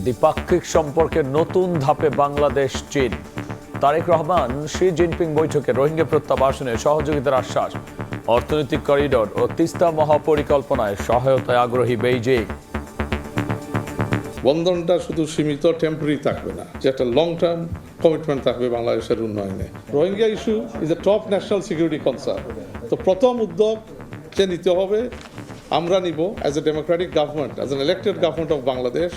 দ্বিপাক্ষিক সম্পর্কের নতুন ধাপে বাংলাদেশ চীন। তারেক রহমান শি জিনপিং বৈঠকে রোহিঙ্গা প্রত্যাবাসনে সহযোগিতার আশ্বাস। অর্থনৈতিক করিডোর ও তিস্তা মহাপরিকল্পনায় সহায়তায় আগ্রহী বেইজিং। বন্ধনটা শুধু সীমিত টেম্পোরারি থাকবে না, যে একটা লং টার্ম কমিটমেন্ট থাকবে বাংলাদেশের উন্নয়নে। Rohingya issue is a top national security concern. তো প্রথম উদ্যোগ যে নিতে হবে আমরা নিব as a democratic government, as an elected government of Bangladesh.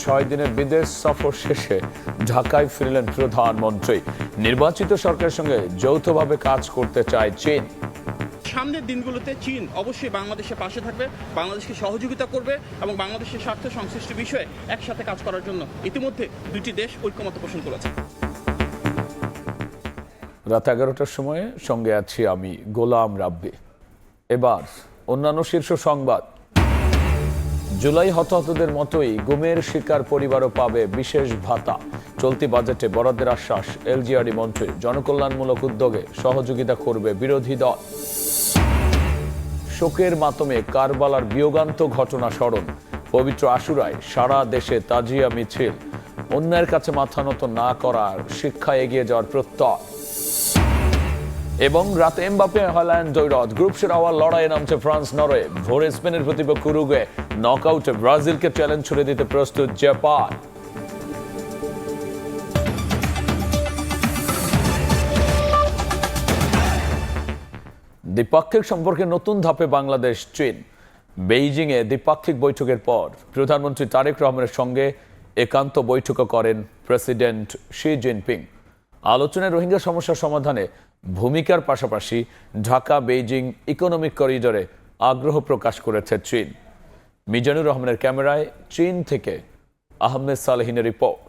6 দিনের বিদেশ সফর শেষে ঢাকায় ফিরলেন প্রধানমন্ত্রী। নির্বাচিত সরকারের সঙ্গে যৌথভাবে কাজ করতে চায় চীন। সামনের দিনগুলোতে চীন অবশ্যই বাংলাদেশের পাশে থাকবে, বাংলাদেশকে সহযোগিতা করবে এবং বাংলাদেশের স্বার্থ সংশ্লিষ্ট বিষয়ে একসাথে কাজ করার জন্য ইতিমধ্যে দুটি দেশ ঐক্যমত্য পোষণ করেছে। রাত 11টার সময়ে সঙ্গে আছি আমি গোলাম রাব্বি। এবার অন্যান্য শীর্ষ সংবাদ। জুলাই হতাহতদের মতোই গুমের শিকার পরিবারও পাবে বিশেষ ভাতা। চলতি বাজেটে বরাদ্দের আশ্বাস এলজিআরডি মন্ত্রী। জনকল্যাণমূলক উদ্যোগে সহযোগিতা করবে বিরোধী দল। শোকের মাতমে কারবালার বিয়োগান্ত ঘটনা স্মরণ। পবিত্র আশুরায় সারা দেশে তাজিয়া মিছিল। অন্যের কাছে মাথা নত না করার শিক্ষা এগিয়ে যাওয়ার প্রত্যয়। এবং রাতে এমবাপে হল্যান্ড দ্বৈরথ। গ্রুপ শিরোপার লড়াইয়ে নামছে ফ্রান্স নরওয়ে। ভোরে স্পেনের প্রতিপক্ষ উরুগুয়ে। নকআউটে ব্রাজিলকে চ্যালেঞ্জ ছুড়ে দিতে প্রস্তুত জাপান। দ্বিপাক্ষিক সম্পর্কে নতুন ধাপে বাংলাদেশ চীন। বেইজিংয়ে দ্বিপাক্ষিক বৈঠকের পর প্রধানমন্ত্রী তারেক রহমানের সঙ্গে একান্ত বৈঠকও করেন প্রেসিডেন্ট শি জিনপিং। আলোচনায় রোহিঙ্গা সমস্যা সমাধানে ভূমিকার পাশাপাশি ঢাকা বেইজিং ইকোনমিক করিডোরে আগ্রহ প্রকাশ করেছে চীন। মিজানুর রহমানের ক্যামেরায় চীন থেকে আহমেদ সালেহিনের রিপোর্ট।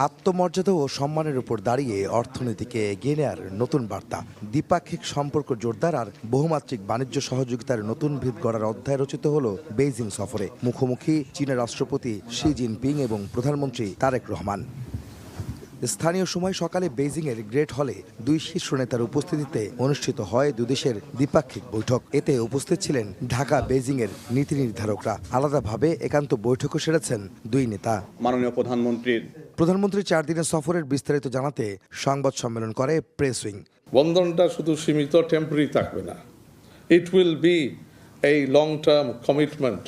আত্মমর্যাদা ও সম্মানের উপর দাঁড়িয়ে অর্থনীতিকে এগিয়ে নেওয়ার নতুন বার্তা। দ্বিপাক্ষিক সম্পর্ক জোরদার আর বহুমাত্রিক বাণিজ্য সহযোগিতার নতুন ভিত গড়ার অধ্যায় রচিত হলো বেইজিং সফরে। মুখোমুখি চীনের রাষ্ট্রপতি শি জিনপিং এবং প্রধানমন্ত্রী তারেক রহমান। স্থানীয় সময় সকালে বেইজিংয়ের গ্রেট হলে দুই শীর্ষ নেতার উপস্থিতিতে অনুষ্ঠিত হয় দুদেশের দ্বিপাক্ষিক বৈঠক। এতে উপস্থিত ছিলেন ঢাকা বেইজিংয়ের নীতি নির্ধারকরা। আলাদাভাবে একান্ত বৈঠকও সেরেছেন দুই নেতা। মাননীয় প্রধানমন্ত্রীর 4 দিনের সফরের বিস্তারিত জানাতে সংবাদ সম্মেলন করে প্রেস উইং। বন্ধনটা শুধু সীমিত টেম্পোরারি থাকবে না, it will be a long term commitment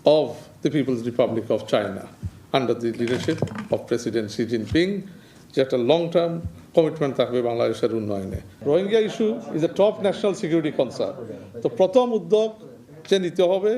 of the People's Republic of China under the leadership of President Xi Jinping, যে একটা লং টার্ম কমিটমেন্ট থাকবে বাংলাদেশের উন্নয়নে। Rohingya issue is a top national security concern. তো প্রথম উদ্যোগ যে নিতে হবে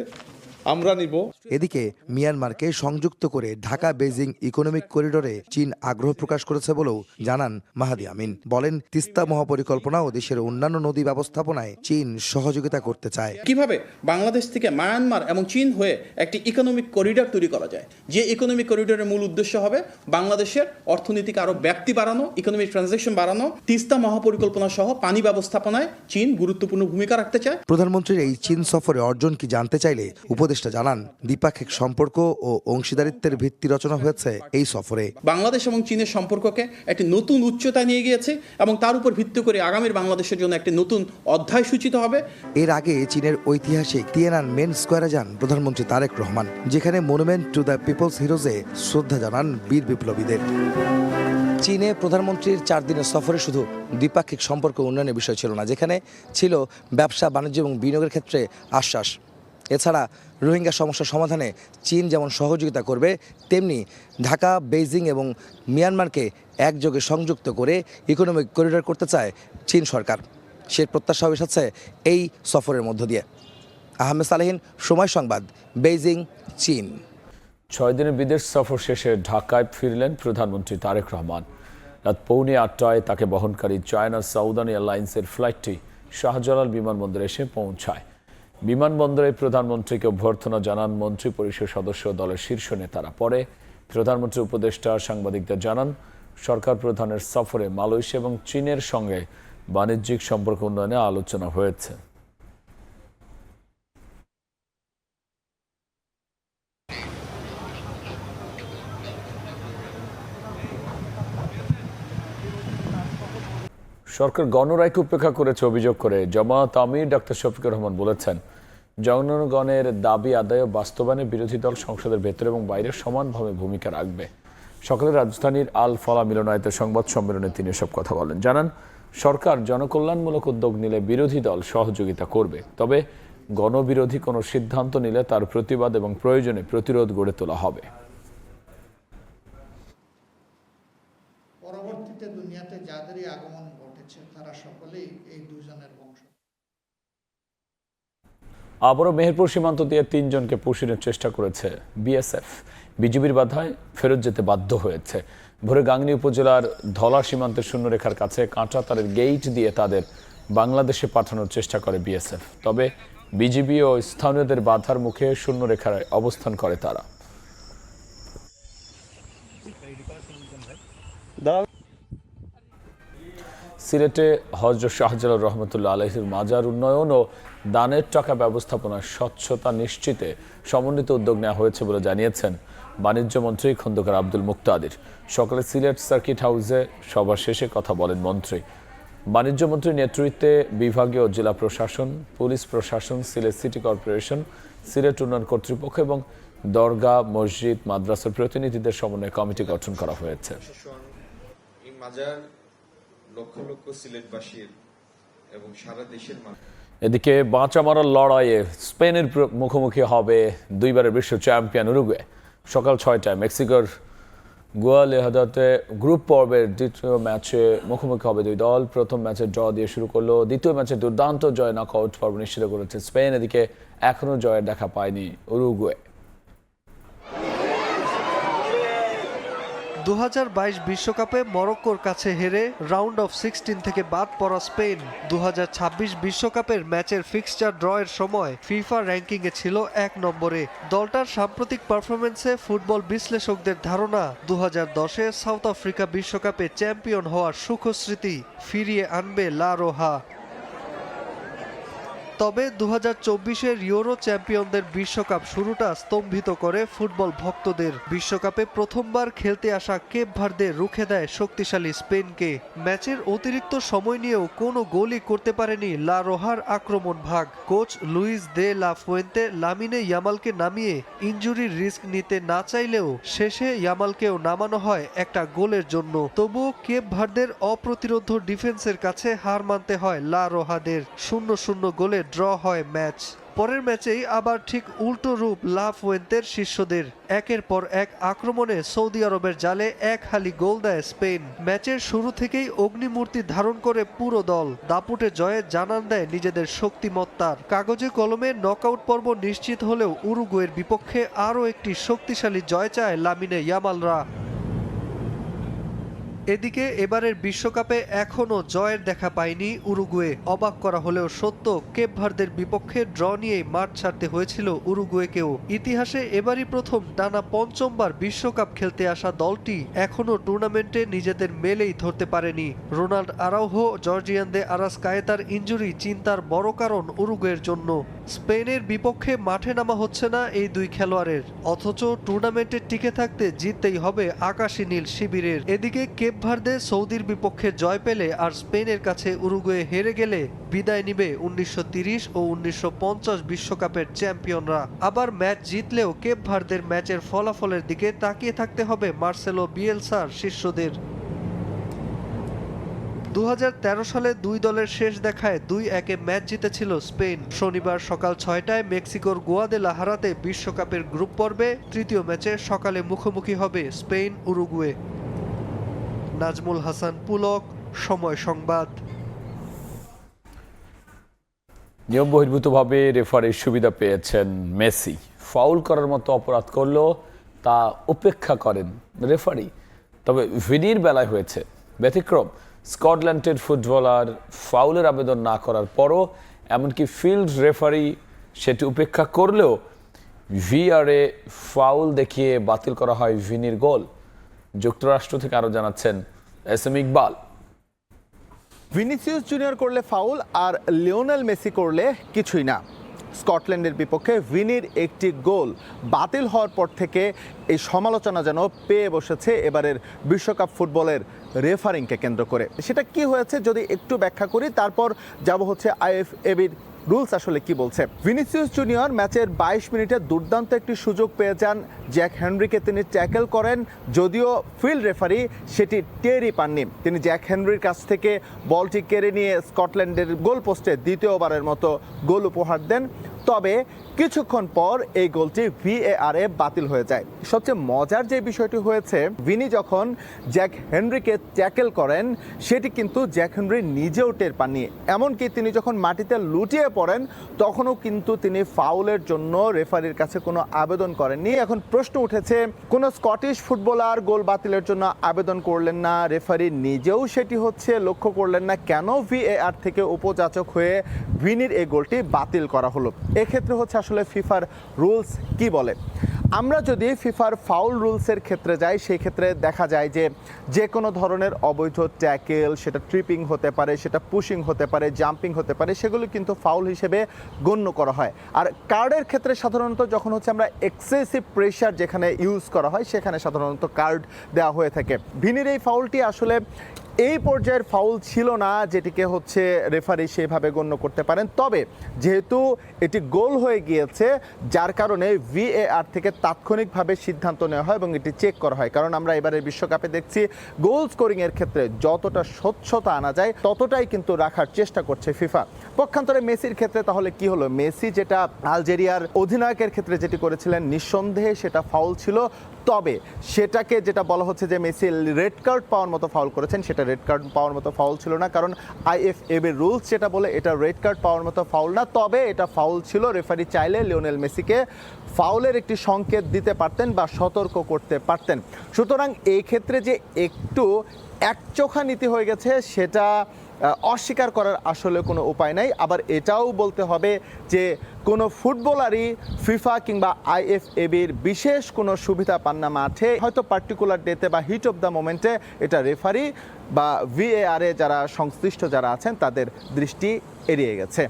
আমরা নিব। এদিকে মিয়ানমারকে সংযুক্ত করে ঢাকা বেইজিং ইকোনমিক করিডোরে চীন আগ্রহ প্রকাশ করেছে বলেও জানান মাহাদি আমিন। বলেন, তিস্তা মহাপরিকল্পনা ও দেশের অন্যান্য নদী ব্যবস্থাপনায় চীন সহযোগিতা করতে চায়। কিভাবে বাংলাদেশ থেকে মায়ানমার এবং চীন হয়ে একটি ইকোনমিক করিডোর তৈরি করা যায়, যে ইকোনমিক করিডোরের মূল উদ্দেশ্য হবে বাংলাদেশের অর্থনীতিকে আরো ব্যাপ্তি বাড়ানো, ইকোনমিক ট্রানজ্যাকশন বাড়ানো। তিস্তা মহাপরিকল্পনা সহ পানি ব্যবস্থাপনায় চীন গুরুত্বপূর্ণ ভূমিকা রাখতে চায়। প্রধানমন্ত্রীর এই চীন সফরে অর্জন কি জানতে চাইলে উপদেষ্টা জানান, দ্বিপাক্ষিক সম্পর্ক ও অংশীদারিত্বের ভিত্তি রচনা হয়েছে এই সফরে। বাংলাদেশ এবং চীনের সম্পর্ককে একটি নতুন উচ্চতায় নিয়ে গিয়েছে এবং তার উপর ভিত্তি করে আগামীর বাংলাদেশের জন্য একটি নতুন অধ্যায় সূচিত হবে। এর আগে চীনের ঐতিহাসিক তিয়ানান মেন স্কোয়ারে যান প্রধানমন্ত্রী তারেক রহমান, যেখানে মনুমেন্ট টু দ্য পিপলস হিরোজে শ্রদ্ধা জানান বীর বিপ্লবীদের। চীনে প্রধানমন্ত্রীর 4 দিনের সফরে শুধু দ্বিপাক্ষিক সম্পর্ক উন্নয়নের বিষয় ছিল না, যেখানে ছিল ব্যবসা, বাণিজ্য এবং বিনিয়োগের ক্ষেত্রে আশ্বাস। এছাড়া রোহিঙ্গা সমস্যা সমাধানে চীন যেমন সহযোগিতা করবে, তেমনি ঢাকা, বেইজিং এবং মিয়ানমারকে একযোগে সংযুক্ত করে ইকোনমিক করিডোর করতে চায় চীন সরকার। সে প্রত্যাশা এসেছে এই সফরের মধ্য দিয়ে। আহমেদ সালেহিন, সময় সংবাদ, বেইজিং, চীন। 6 দিনের বিদেশ সফর শেষে ঢাকায় ফিরলেন প্রধানমন্ত্রী তারেক রহমান। রাত 7:45 তাকে বহনকারী চায়না সাউদার্ন এয়ারলাইন্সের ফ্লাইটটি শাহজালাল বিমানবন্দরে এসে পৌঁছায়। বিমানবন্দরে প্রধানমন্ত্রীকে অভ্যর্থনা জানান মন্ত্রী পরিষদ সদস্য দলের শীর্ষ নেতারা। পরে প্রধানমন্ত্রী উপদেষ্টা সাংবাদিকদের জানান, সরকার প্রধানের সফরে মালয়েশিয়া এবং চীনের সঙ্গে বাণিজ্যিক সম্পর্ক উন্নয়নে আলোচনা হয়েছে। সরকার গণরায়কে উপেক্ষা করেছে অভিযোগ করে জামায়াত আমির ডাক্তার শফিকুর রহমান বলেছেন, জনগণের দাবি আদায় ও বাস্তবায়নে বিরোধী দল সংসদের ভেতরে এবং বাইরে সমানভাবে ভূমিকা রাখবে। সকালে রাজধানীর আল ফলা মিলনায়তে সংবাদ সম্মেলনে তিনি এসব কথা বলেন। জানান, সরকার জনকল্যাণমূলক উদ্যোগ নিলে বিরোধী দল সহযোগিতা করবে, তবে গণবিরোধী কোনো সিদ্ধান্ত নিলে তার প্রতিবাদ এবং প্রয়োজনে প্রতিরোধ গড়ে তোলা হবে। পরবর্তীতে দুনিয়াতে যাদেরই আগমন ঘটেছে তারা সকলেই এই দুজনের বংশ। আবারও মেহেরপুর সীমান্ত দিয়ে 3 জনকে পুষিনের চেষ্টা করেছে বিএসএফ। বিজিবির বাধায় ফেরত যেতে বাধ্য হয়েছে। ভোরে গাংনী উপজেলার ধলা সীমান্তের শূন্যরেখার কাছে কাঁটা তারের গেইট দিয়ে তাদের বাংলাদেশে পাঠানোর চেষ্টা করে বিএসএফ। তবে বিজিবি ও স্থানীয়দের বাধার মুখে শূন্যরেখায় অবস্থান করে তারা। সিলেটে হযরত শাহজালাল রহমতুল্লাহ আলাইহির মাজার উন্নয়ন ও দানের টাকা ব্যবস্থাপনার স্বচ্ছতা নিশ্চিতে সমন্বিত উদ্যোগ নেওয়া হয়েছে বলে জানিয়েছেন বাণিজ্য মন্ত্রী খন্দকার আব্দুল মুক্তাদির। সকালে সিলেট সার্কিট হাউসে সভা শেষে কথা বলেন মন্ত্রী। বাণিজ্য মন্ত্রীর নেতৃত্বে বিভাগীয় জেলা প্রশাসন, পুলিশ প্রশাসন, সিলেট সিটি কর্পোরেশন, সিলেট উন্নয়ন কর্তৃপক্ষ এবং দরগা, মসজিদ, মাদ্রাসার প্রতিনিধিদের সমন্বয়ে কমিটি গঠন করা হয়েছে। এই মাজার লক্ষ লক্ষ সিলেটবাসীর এবং সারা দেশের মানুষ। এদিকে বাঁচা মারার লড়াইয়ে স্পেনের মুখোমুখি হবে 2 বারের বিশ্ব চ্যাম্পিয়ন উরুগুয়ে। সকাল 6টায় মেক্সিকোর গুয়ালেহাদাতে গ্রুপ পর্বের দ্বিতীয় ম্যাচে মুখোমুখি হবে 2 দল। প্রথম ম্যাচে ড্র দিয়ে শুরু করলো, দ্বিতীয় ম্যাচে দুর্দান্ত জয় নকআউট পর্ব নিশ্চিত করেছে স্পেন। এদিকে এখনও জয়ের দেখা পায়নি উরুগুয়ে। 2022 বিশ্বকাপে মরক্কোর কাছে হেরে রাউন্ড অফ 16 থেকে বাদ পড়া স্পেন 2026 বিশ্বকাপের ম্যাচের ফিক্সচার ড্রয়ের সময় ফিফা র্যাঙ্কিংয়ে ছিল 1 নম্বরে। দলটার সাম্প্রতিক পারফরমেন্সে ফুটবল বিশ্লেষকদের ধারণা 2010-এ সাউথ আফ্রিকা বিশ্বকাপে চ্যাম্পিয়ন হওয়ার সুখস্মৃতি ফিরিয়ে আনবে লা রোহা। তবে 2024-এর ইউরো চ্যাম্পিয়নদের বিশ্বকাপ শুরুটা স্তম্ভিত করে ফুটবল ভক্তদের। বিশ্বকাপে প্রথমবার খেলতে আসা কেপ ভার্দে রুখে দেয় শক্তিশালী স্পেনকে। ম্যাচের অতিরিক্ত সময় নিয়েও কোনো গোলই করতে পারেনি লা রোহার আক্রমণ ভাগ। Coach Luis de la Fuente Lamine ইয়ামালকে নামিয়ে ইনজুরির রিস্ক নিতে না চাইলেও শেষে ইয়ামালকেও নামানো হয় একটা গোলের জন্য। তবুও কেপ ভার্দের অপ্রতিরোধ্য ডিফেন্সের কাছে হার মানতে হয় লা রোহাদের। 0-0 গোলে ড্র হয় ম্যাচ। পরের ম্যাচেই আবার ঠিক উল্টো রূপ লা ফুয়েন্তের শিষ্যদের। একের পর এক আক্রমণে সৌদি আরবের জালে এক হালি গোল দেয় স্পেন। ম্যাচের শুরু থেকেই অগ্নিমূর্তি ধারণ করে পুরো দল দাপুটে জয়ে জানান দেয় নিজেদের শক্তিমত্তার। কাগজে কলমে নকআউট পর্ব নিশ্চিত হলেও উরুগুয়ের বিপক্ষে আরও একটি শক্তিশালী জয় চায় লামিনে ইয়ামালরা। এদিকে এবারের বিশ্বকাপে এখনও জয়ের দেখা পায়নি উরুগুয়ে। অবাক করা হলেও সত্য, কেপ ভার্দের বিপক্ষে ড্র নিয়েই মাঠ ছাড়তে হয়েছিল উরুগুয়েকেও। ইতিহাসে এবারই প্রথম টানা 5বার বিশ্বকাপ খেলতে আসা দলটি এখনও টুর্নামেন্টে নিজেদের মেলেই ধরতে পারেনি। রোনাল্ড আরাউহো, জর্জিয়ান দে আরাসকায়েতার ইনজুরি চিন্তার বড় কারণ উরুগুয়ের জন্য। স্পেনের বিপক্ষে মাঠে নামা হচ্ছে না এই 2 খেলোয়াড়ের, অথচ টুর্নামেন্টে টিকে থাকতে জিততেই হবে আকাশী নীল শিবিরের। এদিকে কেপ ভার্দে সৌদির বিপক্ষে জয় পেলে আর স্পেনের কাছে উরুগুয়ে হেরে গেলে বিদায় নিবে 1930 ও 1950 বিশ্বকাপের চ্যাম্পিয়নরা। আবার ম্যাচ জিতলেও কেপ ভার্দের ম্যাচের ফলাফলের দিকে তাকিয়ে থাকতে হবে মার্সেলো বিয়েলসার শিষ্যদের। 2013 সালে 2 দলের শেষ দেখায় 2-1 ম্যাচ জিতেছিল স্পেন। শনিবার সকাল 6টায় মেক্সিকোর গুয়াদেলাহারাতে বিশ্বকাপের গ্রুপ পর্বে তৃতীয় ম্যাচে সকালে মুখোমুখি হবে স্পেন উরুগুয়ে। নাজমুল হাসান পুলক, সময় সংবাদ। নিয়ম বহির্ভূতভাবে রেফারির সুবিধা পেয়েছেন মেসি। ফাউল করার মতো অপরাধ করলেও তা উপেক্ষা করেন রেফারি। তবে ভিনির বেলায় হয়েছে ব্যতিক্রম। স্কটল্যান্ডের ফুটবলার ফাউলের আবেদন না করার পরও এমনকি ফিল্ড রেফারি সেটি উপেক্ষা করলেও ভিআরে ফাউল দেখিয়ে বাতিল করা হয় ভিনির গোল। যুক্তরাষ্ট্র থেকে আরও জানাচ্ছেন এস.এম. ইকবাল। ভিনিসিয়াস জুনিয়র করলে ফাউল আর লিওনেল মেসি করলে কিছুই না। স্কটল্যান্ডের বিপক্ষে ভিনির একটি গোল বাতিল হওয়ার পর থেকে এই সমালোচনা যেন পেয়ে বসেছে এবারের বিশ্বকাপ ফুটবলের রেফারিংকে কেন্দ্র করে। সেটা কি হয়েছে যদি একটু ব্যাখ্যা করি, তারপর যাব হচ্ছে আইএফএবির রুলস আসলে কি বলছে। ভিনিসিয়াস জুনিয়র ম্যাচের 22 মিনিটে দুর্দান্ত একটি সুযোগ পেয়ে যান, জ্যাক হেনরিকে তিনি ট্যাকেল করেন, যদিও ফিল্ড রেফারি সেটি টেরই পাননি। তিনি জ্যাক হেনরির কাছ থেকে বলটি কেড়ে নিয়ে স্কটল্যান্ডের গোল পোস্টে দ্বিতীয়বারের মতো গোল উপহার দেন। তবে কিছুক্ষণ পর এই গোলটি VAR এ বাতিল হয়ে যায়। সবচেয়ে মজার যে বিষয়টি হয়েছে, ভিনি যখন জ্যাক হেনরিকে ট্যাকেল করেন সেটি কিন্তু জ্যাক হেনরি নিজেও টের পাননি। এমনকি তিনি যখন মাটিতে লুটিয়ে পড়েন তখনও কিন্তু তিনি ফাউলের জন্য রেফারির কাছে কোনো আবেদন করেননি। এখন প্রশ্ন উঠেছে, কোনো স্কটিশ ফুটবলার গোল বাতিলের জন্য আবেদন করলেন না, রেফারি নিজেও সেটি লক্ষ্য করলেন না, কেন VAR থেকে উপযাচক হয়ে ভিনির এই গোলটি বাতিল করা হলো? এক্ষেত্রে আসলে ফিফার রুলস কি বলে। আমরা যদি ফিফার ফাউল রুলসের ক্ষেত্রে যাই, সেই ক্ষেত্রে দেখা যায় যে কোনো ধরনের অবৈধ ট্যাকেল, সেটা ট্রিপিং হতে পারে, সেটা পুশিং হতে পারে, জাম্পিং হতে পারে, সেগুলো কিন্তু ফাউল হিসেবে গণ্য করা হয়। আর কার্ডের ক্ষেত্রে সাধারণত যখন আমরা এক্সেসিভ প্রেশার যেখানে ইউজ করা হয় সেখানে সাধারণত কার্ড দেওয়া হয়ে থাকে। ভিনির এই ফাউলটি আসলে এই পর্যায়ের ফাউল ছিল না যেটিকে রেফারি সেভাবে গণ্য করতে পারেন। তবে যেহেতু এটি গোল হয়ে গিয়েছে, যার কারণে VAR থেকে তাৎক্ষণিকভাবে সিদ্ধান্ত নেওয়া হয় এবং এটি চেক করা হয়। কারণ আমরা এবারের বিশ্বকাপে দেখছি গোল স্কোরিংয়ের ক্ষেত্রে যতটা স্বচ্ছতা আনা যায় ততটাই কিন্তু রাখার চেষ্টা করছে ফিফা। পক্ষান্তরে মেসির ক্ষেত্রে তাহলে কি হলো? মেসি যেটা আলজেরিয়ার অধিনায়কের ক্ষেত্রে যেটি করেছিলেন, নিঃসন্দেহে সেটা ফাউল ছিল। তবে সেটাকে যেটা বলা হচ্ছে যে মেসি রেড কার্ড পাওয়ার মতো ফাউল করেছেন, সেটা রেড কার্ড পাওয়ার মতো ফাউল ছিল না। কারণ IFAB এর রুলস যেটা বলে এটা রেড কার্ড পাওয়ার মতো ফাউল না। তবে এটা ফাউল ছিল। রেফারি চাইলে লিওনেল মেসিকে ফাউলের একটি সংকেত দিতে পারতেন বা সতর্ক করতে পারতেন। সুতরাং এই ক্ষেত্রে যে একটু একচোখা নীতি হয়ে গেছে সেটা অস্বীকার করার আসলে কোনো উপায় নাই। আবার এটাও বলতে হবে যে কোনো ফুটবলারই ফিফা কিংবা IFABর বিশেষ কোনো সুবিধা পান না মাঠে। হয়তো পার্টিকুলার ডেতে বা হিট অফ দ্য মোমেন্টে এটা রেফারি বা VAR এ যারা সংশ্লিষ্ট যারা আছেন তাদের দৃষ্টি এড়িয়ে গেছে।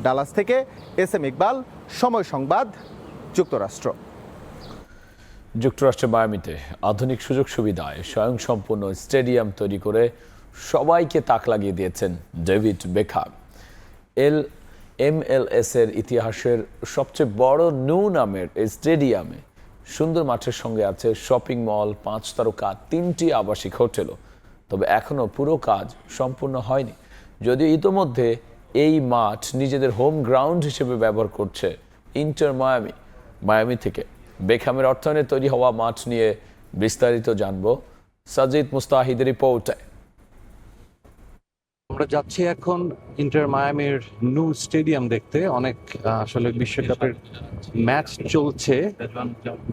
ডালাস থেকে SM ইকবাল, সময় সংবাদ, যুক্তরাষ্ট্র। যুক্তরাষ্ট্রের মায়ামিতে আধুনিক সুযোগ সুবিধায় স্বয়ংসম্পূর্ণ স্টেডিয়াম তৈরি করে সবাইকে তাক লাগিয়ে দিয়েছেন ডেভিড বেকহাম। MLS এর ইতিহাসের সবচেয়ে বড় নামের এই স্টেডিয়ামে সুন্দর মাঠের সঙ্গে আছে শপিং মল, 5 তারকা 3টি আবাসিক হোটেলও। তবে এখনও পুরো কাজ সম্পূর্ণ হয়নি, যদিও ইতোমধ্যে এই মাঠ নিজেদের হোম গ্রাউন্ড হিসেবে ব্যবহার করছে ইন্টার মায়ামি থেকে। বেকহামের অর্থায়নে তৈরি হওয়া মাঠ নিয়ে বিস্তারিত জানব সাজিদ মুস্তাহিদের রিপোর্টে। আমরা যাচ্ছি এখন ইন্টার মায়ামির নিউ স্টেডিয়াম দেখতে। অনেক আসলে বিশ্বকাপের ম্যাচ চলছে,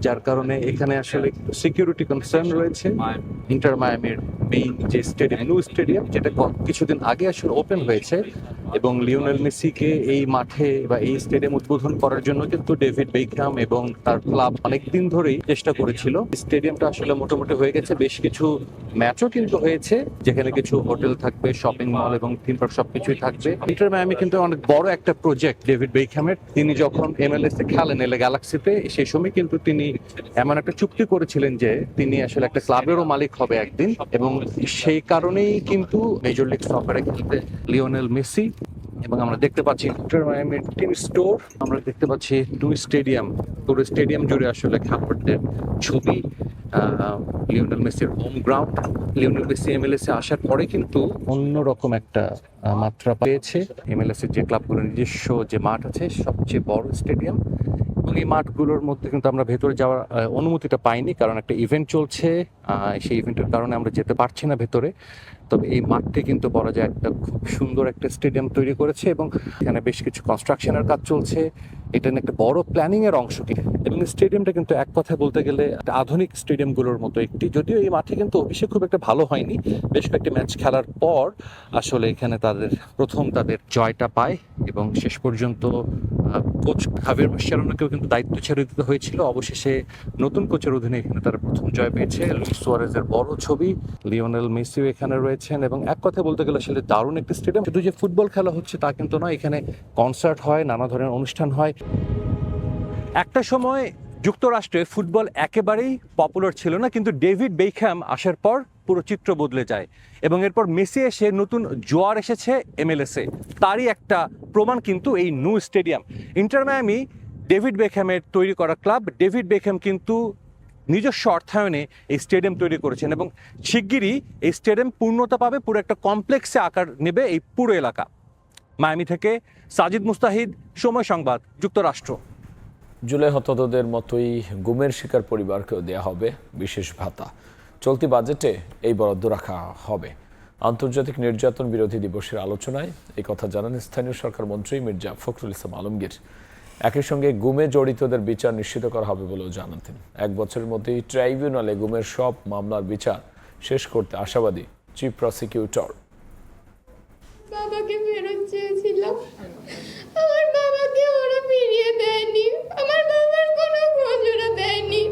যার কারণে এখানে আসলে সিকিউরিটি কনসার্ন রয়েছে। ইন্টার মায়ামির মেইন যে স্টেডিয়াম, নিউ স্টেডিয়াম, যেটা কিছুদিন আগে আসলে ওপেন হয়েছে, এবং লিওনেল মেসিকে এই মাঠে বা এই স্টেডিয়াম উদ্বোধন করার জন্য কিন্তু ডেভিড বেকহাম এবং তার ক্লাব অনেকদিন ধরেই চেষ্টা করেছিল। স্টেডিয়ামটা আসলে মোটামুটি হয়ে গেছে, বেশ কিছু ম্যাচও কিন্তু হয়েছে, যেখানে কিছু হোটেল থাকবে, শপিং মল এবং থিম পার্ক সবকিছুই থাকবে। ইন্টার মায়ামি কিন্তু অনেক বড় একটা প্রজেক্ট ডেভিড বেকহামের। তিনি যখন MLS এ খেলেন LA গ্যালাক্সিতে, সেই সময় কিন্তু তিনি এমন একটা চুক্তি করেছিলেন যে তিনি আসলে একটা ক্লাবেরও মালিক হবে একদিন, এবং সেই কারণেই কিন্তু মেজর লিগ সকারে খেলতে লিওনেল মেসি। এবং আমরা দেখতে পাচ্ছি ইন্টার মায়ামির টিম স্টোর, আমরা দেখতে পাচ্ছি নিউ স্টেডিয়াম, পুরো স্টেডিয়াম জুড়ে আসলে খেলোয়াড়দের ছবি, লিওনেল মেসির home ground. Lionel Messi MLS এ আসার পরে কিন্তু অন্যরকম একটা মাত্রা পেয়েছে। MLS এর যে ক্লাবগুলোর নিজস্ব যে মাঠ আছে, সবচেয়ে বড় স্টেডিয়াম, এবং এই মাঠগুলোর মধ্যে কিন্তু আমরা ভেতরে যাওয়ার অনুমতিটা পাইনি, কারণ একটা ইভেন্ট চলছে। সেই ইভেন্টের কারণে আমরা যেতে পারছি না ভেতরে। তবে এই মাঠটি কিন্তু বলা যায় একটা খুব সুন্দর একটা স্টেডিয়াম তৈরি করেছে, এবং এখানে বেশ কিছু কনস্ট্রাকশনের কাজ চলছে। এটা একটা বড় প্ল্যানিং এর অংশটি, এবং স্টেডিয়ামটা কিন্তু এক কথায় বলতে গেলে আধুনিক স্টেডিয়ামগুলোর মতো একটি। যদিও এই মাঠে কিন্তু অভিষেক খুব একটা ভালো হয়নি, বেশ কয়েকটি ম্যাচ খেলার পর আসলে এখানে তাদের জয়টা পায়, এবং শেষ পর্যন্ত কোচ হাভিয়ার মাসচেরানোকেও কিন্তু দায়িত্ব ছেড়ে দিতে হয়েছিল। অবশেষে নতুন কোচের অধীনে এখানে তারা প্রথম জয় পেয়েছে। লুইস সুয়ারেজের বড় ছবি, লিওনেল মেসিও এখানে রয়েছেন, এবং এক কথা বলতে গেলে আসলে দারুণ একটি স্টেডিয়াম। শুধু যে ফুটবল খেলা হচ্ছে তা কিন্তু নয়, এখানে কনসার্ট হয়, নানা ধরনের অনুষ্ঠান হয়। একটা সময় যুক্তরাষ্ট্রে ফুটবল একেবারেই পপুলার ছিল না, কিন্তু ডেভিড বেকহ্যাম আসার পর পুরো চিত্র বদলে যায়। এবং এরপর মেসি এসে নতুন জোয়ার এসেছে MLS-এ, তারই একটা প্রমাণ কিন্তু এই new stadium. Inter Miami David বেকহ্যামের তৈরি করা ক্লাব। ডেভিড বেকহ্যাম কিন্তু নিজস্ব অর্থায়নে এই স্টেডিয়াম তৈরি করেছেন এবং শিগগিরই এই স্টেডিয়াম পূর্ণতা পাবে, পুরো একটা কমপ্লেক্সে আকার নেবে এই পুরো এলাকা। মায়ামি থেকে সাজিদ মুস্তাহিদ, সময় সংবাদ, যুক্তরাষ্ট্র। জুলাই হতাহতদের মতোই গুমের শিকার পরিবারকেও দেয়া হবে বিশেষ ভাতা। চলতি বাজেটে এই বরাদ্দ রাখা হবে। আন্তর্জাতিক নির্যাতন বিরোধী দিবসের আলোচনায় এই কথা জানান স্থানীয় সরকার মন্ত্রী মির্জা ফখরুল ইসলাম আলমগীর। একই সঙ্গে গুমে জড়িতদের বিচার নিশ্চিত করা হবে বলেও জানান তিনি। 1 বছরের মধ্যেই ট্রাইব্যুনালে গুমের সব মামলার বিচার শেষ করতে আশাবাদী চিফ প্রসিকিউটর। বাবাকে ফেরত চেয়েছিলাম, আমার বাবাকে ওরা ফিরিয়ে দেয়নি, আমার বাবার কোনো খোঁজ ওরা দেয়নি।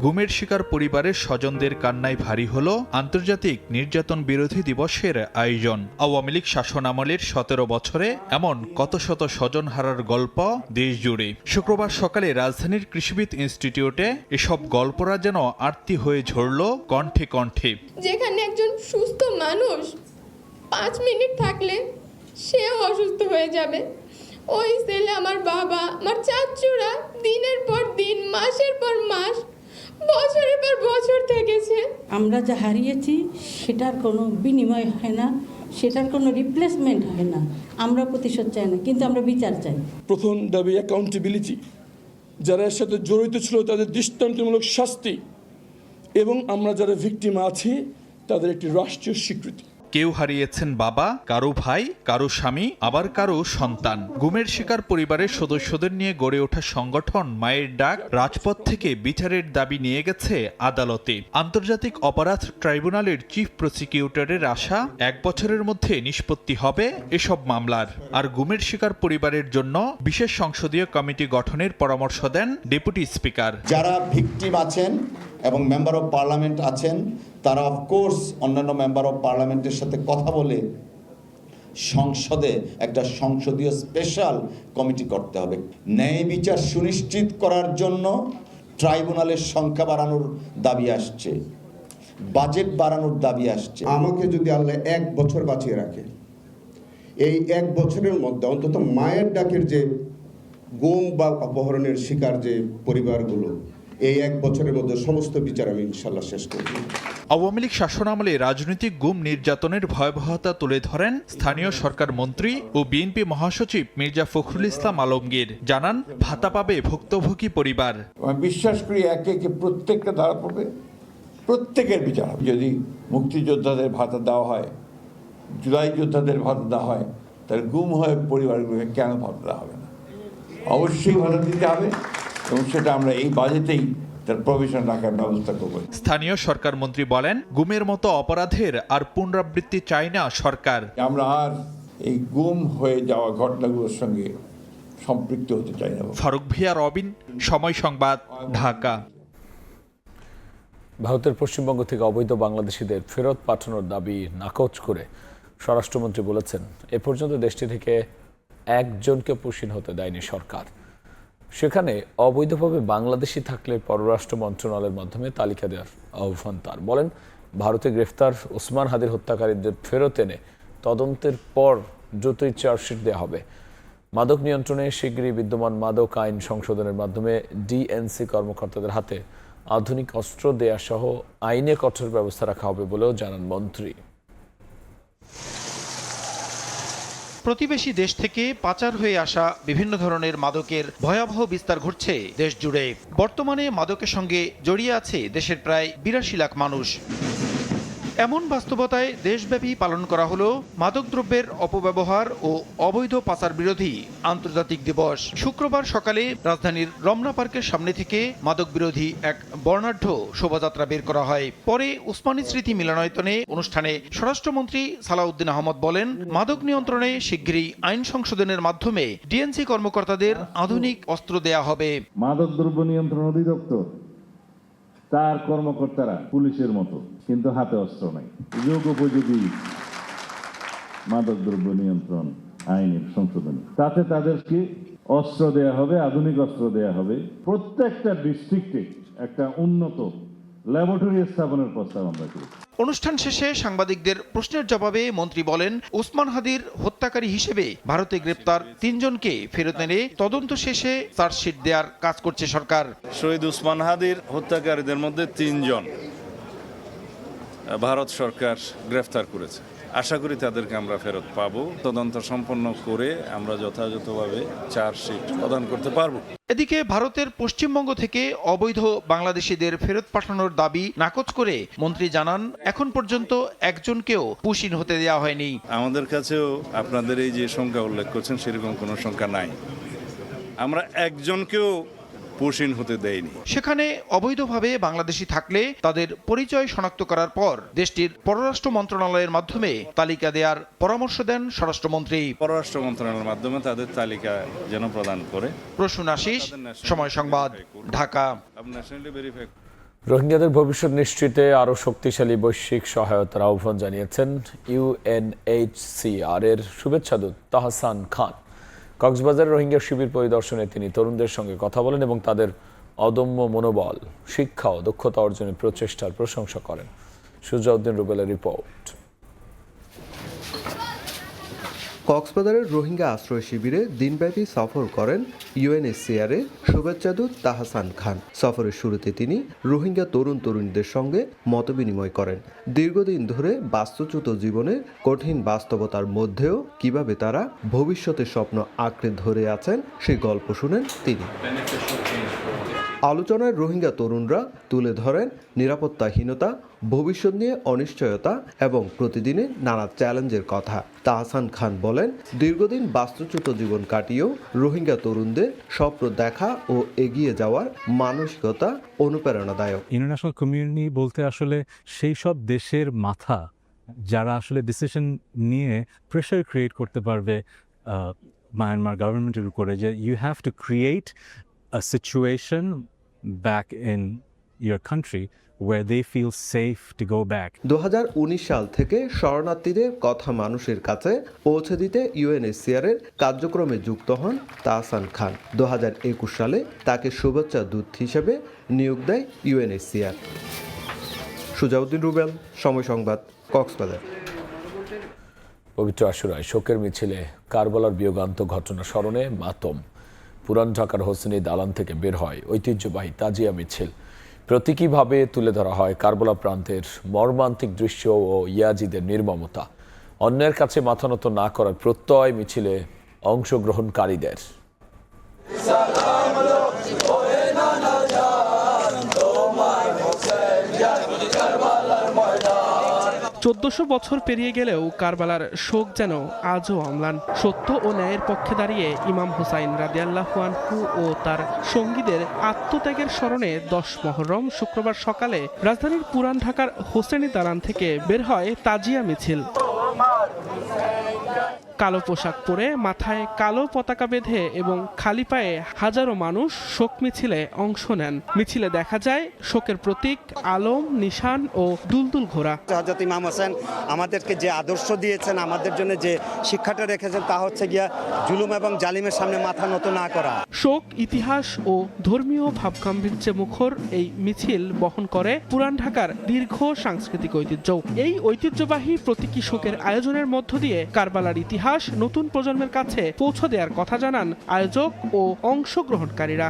গুমের শিকার পরিবারের স্বজনদের কান্নায় ভারী হলো আন্তর্জাতিক নির্যাতন বিরোধী দিবসের আয়োজন। আওয়ামী লীগ শাসন আমলের 17 বছরে এমন কত শত স্বজন হারার গল্প দেশ জুড়ে। শুক্রবার সকালে রাজধানীর কৃষিবিদ ইনস্টিটিউটে এসব গল্পরা যেন আরতি হয়ে ঝরল কণ্ঠে কণ্ঠে। যেখানে একজন সুস্থ মানুষ 5 মিনিট থাকলে সেও অসুস্থ হয়ে যাবে, ওই সেলে আমার বাবা, আমার চাচুরা দিনের পর দিন, মাসের পর মাস, বছরের পর বছর থেকেছে। আমরা যা হারিয়েছি সেটার কোনো বিনিময় হয় না, সেটার কোনো রিপ্লেসমেন্ট হয় না। আমরা প্রতিশোধ চাই না, কিন্তু আমরা বিচার চাই। প্রথম দাবি অ্যাকাউন্টেবিলিটি, যারা এর সাথে জড়িত ছিল তাদের দৃষ্টান্তমূলক শাস্তি, এবং আমরা যারা ভিকটিম আছি তাদের একটি রাষ্ট্রীয় স্বীকৃতি। কেউ হারিয়েছেন বাবা, কারো ভাই, কারো স্বামী, আবার কারো সন্তান। গুমের শিকার পরিবারের সদস্যদের নিয়ে গড়ে ওঠা সংগঠন মায়ের ডাক রাজপথ থেকে বিচারের দাবি নিয়ে গেছে আদালতে। আন্তর্জাতিক অপরাধ ট্রাইব্যুনালের চিফ প্রসিকিউটরের আশা 1 বছরের মধ্যে নিষ্পত্তি হবে এসব মামলার। আর গুমের শিকার পরিবারের জন্য বিশেষ সংসদীয় কমিটি গঠনের পরামর্শ দেন ডেপুটি স্পিকার। যারা ভিকটিম আছেন এবং মেম্বার অফ পার্লামেন্ট আছেন, তারা অফকোর্স অন্যান্য মেম্বার অফ পার্লামেন্টের সাথে কথা বলে সংসদে একটা সংসদীয় স্পেশাল কমিটি করতে হবে। ন্যায় বিচার সুনিশ্চিত করার জন্য ট্রাইব্যুনালের সংখ্যা বাড়ানোর দাবি আসছে, বাজেট বাড়ানোর দাবি আসছে। আমাকে যদি আল্লাহ 1 বছর বাঁচিয়ে রাখে, এই 1 বছরের মধ্যে অন্তত মায়ের ডাকের যে গুম বা অপহরণের শিকার যে পরিবারগুলো, এই 1 বছরের মধ্যে সমস্ত বিচার আমি ইনশাল্লাহ শেষ করব। আওয়ামী লীগ শাসনামলে রাজনৈতিক গুম নির্যাতনের ভয়াবহতা তুলে ধরেন স্থানীয় সরকার মন্ত্রী ও বিএনপি মহাসচিব মির্জা ফখরুল ইসলাম আলমগীর। জানান, ভাতা পাবে ভুক্তভোগী পরিবার। আমি বিশ্বাস করি একে একে প্রত্যেকটা ধারা পড়বে, প্রত্যেকের বিচার হবে। যদি মুক্তিযোদ্ধাদের ভাতা দেওয়া হয়, জুলাই যোদ্ধাদের ভাতা দেওয়া হয়, তাহলে গুম হয়ে পরিবারগুলোকে কেন ভাতা দেওয়া হবে না? অবশ্যই ভাতা দিতে হবে, এবং সেটা আমরা এই বাজেটেই তার প্রভিশন রাখার ব্যবস্থা করব। স্থানীয় সরকার মন্ত্রী বলেন, গুমের মতো অপরাধের আর পুনরাবৃত্তি চায় না সরকার। আমরা আর এই গুম হয়ে যাওয়া ঘটনাগুলোর সঙ্গে সম্পৃক্ত হতে চাই না। ফারুক ভিয়া, রবিন, সময় সংবাদ, ঢাকা। ভারতের পশ্চিমবঙ্গ থেকে অবৈধ বাংলাদেশিদের ফেরত পাঠানোর দাবি নাকচ করে স্বরাষ্ট্রমন্ত্রী বলেছেন, এ পর্যন্ত দেশটি থেকে একজনকে পুষিন হতে দেয়নি সরকার। সেখানে অবৈধভাবে বাংলাদেশি থাকলে পররাষ্ট্র মন্ত্রণালয়ের মাধ্যমে তালিকা দেওয়ার আহ্বান তার। বলেন, ভারতে গ্রেফতার ওসমান হাদির হত্যাকারীদের ফেরত এনে তদন্তের পর দ্রুতই চার্জশিট দেওয়া হবে। মাদক নিয়ন্ত্রণে শিগগিরই বিদ্যমান মাদক আইন সংশোধনের মাধ্যমে ডিএনসি কর্মকর্তাদের হাতে আধুনিক অস্ত্র দেয়া সহ আইনে কঠোর ব্যবস্থা রাখা হবে বলেও জানান মন্ত্রী। প্রতিবেশী দেশ থেকে পাচার হয়ে আসা বিভিন্ন ধরনের মাদকের ভয়াবহ বিস্তার ঘটছে দেশ জুড়ে। বর্তমানে মাদকের সঙ্গে জড়িয়ে আছে দেশের প্রায় 82 লাখ মানুষ। এমন বাস্তবতায় দেশব্যাপী পালন করা হলো মাদকদ্রব্যের অপব্যবহার ও অবৈধ পাচার বিরোধী আন্তর্জাতিক দিবস। শুক্রবার সকালে রাজধানীর রমনা পার্কের সামনে থেকে মাদক বিরোধী এক বর্ণাঢ্য শোভাযাত্রা বের করা হয়। পরে উসমানী স্মৃতি মিলনায়তনে অনুষ্ঠানে স্বরাষ্ট্রমন্ত্রী সালাউদ্দিন আহমদ বলেন, মাদক নিয়ন্ত্রণে শিগগিরই আইন সংশোধনের মাধ্যমে ডিএনসি কর্মকর্তাদের আধুনিক অস্ত্র দেয়া হবে। মাদকদ্রব্য নিয়ন্ত্রণ অধিদপ্তর, তার কর্মকর্তারা পুলিশের মতো, কিন্তু হাতে অস্ত্র নাই। যুগোপযোগী মাদকদ্রব্য নিয়ন্ত্রণ আইনের সংশোধন, তাতে তাদেরকে অস্ত্র দেয়া হবে, আধুনিক অস্ত্র দেয়া হবে। প্রত্যেকটা ডিস্ট্রিক্টে একটা উন্নত ল্যাবরেটরি স্থাপনের প্রস্তাব আমরা করি। অনুষ্ঠান শেষে সাংবাদিকদের প্রশ্নের জবাবে মন্ত্রী বলেন, ওসমান হাদির হত্যাকারী হিসেবে ভারতে গ্রেপ্তার 3 জনকে ফেরত এনে তদন্ত শেষে চার্জশিট দেওয়ার কাজ করছে সরকার। শহীদ ওসমান হাদির হত্যাকারীদের মধ্যে 3 জন ভারত সরকার গ্রেফতার করেছে। আশা করি তাদেরকে আমরা ফেরত পাবো। তদন্ত সম্পন্ন করে আমরা যথাযথভাবে চার্জশিট প্রদান করতে পারবো। এদিকে ভারতের পশ্চিমবঙ্গ থেকে অবৈধ বাংলাদেশিদের ফেরত পাঠানোর দাবি নাকচ করে মন্ত্রী জানান, এখন পর্যন্ত একজনকেও পুশিন হতে দেওয়া হয়নি। আমাদের কাছেও আপনাদের এই যে সংখ্যা উল্লেখ করছেন সেরকম কোনো সংখ্যা নাই। আমরা একজনকেও পুশিন হতে দেয়নি। সেখানে অবৈধভাবে বাংলাদেশি থাকলে তাদের পরিচয় শনাক্ত করার পর দেশটির পররাষ্ট্র মন্ত্রণালয়ের মাধ্যমে তালিকা দেওয়ার পরামর্শ দেন স্বরাষ্ট্রমন্ত্রী। পররাষ্ট্র মন্ত্রণালয়ের মাধ্যমে তাদের তালিকা যেন প্রদান করে। প্রসূন আশিস, সময় সংবাদ, ঢাকা। রোহিঙ্গাদের ভবিষ্যৎ নিশ্চিতে আরও শক্তিশালী বৈশ্বিক সহায়তার আহ্বান জানিয়েছেন UNHCR এর শুভেচ্ছাদূত তাহসান খান। কক্সবাজারের রোহিঙ্গা শিবির পরিদর্শনে তিনি তরুণদের সঙ্গে কথা বলেন এবং তাদের অদম্য মনোবল, শিক্ষা ও দক্ষতা অর্জনের প্রচেষ্টার প্রশংসা করেন। সুজাউদ্দিন রুবেলের রিপোর্ট। কক্সবাজারের রোহিঙ্গা আশ্রয় শিবিরে দিনব্যাপী সফর করেন UNHCR এর শুভেচ্ছাদূত তাহসান খান। সফরের শুরুতে তিনি রোহিঙ্গা তরুণ তরুণীদের সঙ্গে মতবিনিময় করেন। দীর্ঘদিন ধরে বাস্তুচ্যুত জীবনের কঠিন বাস্তবতার মধ্যেও কিভাবে তারা ভবিষ্যতের স্বপ্ন আঁকড়ে ধরে আছেন সেই গল্প শুনেন তিনি। আলোচনায় রোহিঙ্গা তরুণরা তুলে ধরেন নিরাপত্তাহীনতা, ভবিষ্যৎ নিয়ে অনিশ্চয়তা এবং প্রতিদিনের নানা চ্যালেঞ্জের কথা। তাহসান খান বলেন, দীর্ঘদিন বাস্তুচ্যুত জীবন কাটিয়েও রোহিঙ্গা তরুণদের স্বপ্ন দেখা ও এগিয়ে যাওয়ার মানসিকতা অনুপ্রেরণাদায়ক। ইন্টারন্যাশনাল কমিউনিটি বলতে আসলে সেই সব দেশের মাথা যারা আসলে ডিসিশন নিয়ে প্রেশার ক্রিয়েট করতে পারবে মায়ানমার গভর্নমেন্টের উপরে, যে you have to create a situation back in your country where they feel safe to go back. 2019 সাল থেকে শরণার্থীদের কথা মানুষের কাছে পৌঁছে দিতে UNHCR এর কার্যক্রমে যুক্ত হন তাহসান খান। 2021 সালে তাকে শুভেচ্ছা দূত হিসেবে নিয়োগ দেয় UNHCR। সুজাউদ্দিন রুবেল, সময় সংবাদ, কক্সবাজার। পবিত্র আশুরায় শোকের মিছিলে কারবালার বিয়োগান্ত ঘটনা স্মরণে মাতম। পুরান ঢাকার হোসেনি দালান থেকে বের হয় ঐতিহ্যবাহী তাজিয়া মিছিল। প্রতীকীভাবে তুলে ধরা হয় কারবালা প্রান্তের মর্মান্তিক দৃশ্য ও ইয়াজিদের নির্মমতা। অন্যের কাছে মাথা নত না করার প্রত্যয় মিছিলে অংশগ্রহণকারীদের। 1400 বছর পেরিয়ে গেলেও কারবালার শোক যেন আজও অম্লান। সত্য ও ন্যায়ের পক্ষে দাঁড়িয়ে ইমাম হুসাইন রাদিয়াল্লাহু আনহু ও তার সঙ্গীদের আত্মত্যাগের স্মরণে 10 মুহররম শুক্রবার সকালে রাজধানীর পুরান ঢাকার হোসেনি দালান থেকে বের হয় তাজিয়া মিছিল। কালো পোশাক পরে, মাথায় কালো পতাকা বেঁধে এবং খালি পায়ে হাজারো মানুষ শোক মিছিলে অংশ নেন। মিছিলে দেখা যায় শোকের প্রতীক আলম, নিশান ও দুলদুল ঘোড়া। হযরত ইমাম হোসেন আমাদেরকে যে আদর্শ দিয়েছেন, আমাদের জন্য যে শিক্ষাটা রেখেছেন, তা হচ্ছে গিয়া জুলুম এবং জালিমের সামনে মাথা নত না করা। শোক, ইতিহাস ও ধর্মীয় ভাবগাম্ভীর্যে মুখর এই মিছিল বহন করে পুরান ঢাকার দীর্ঘ সাংস্কৃতিক ঐতিহ্য। এই ঐতিহ্যবাহী প্রতীকী শোকের আয়োজনের মধ্য দিয়ে কারবালার ইতিহাস নতুন প্রজন্মের কাছে পৌঁছে দেওয়ার কথা জানান আয়োজক ও অংশগ্রহণকারীরা।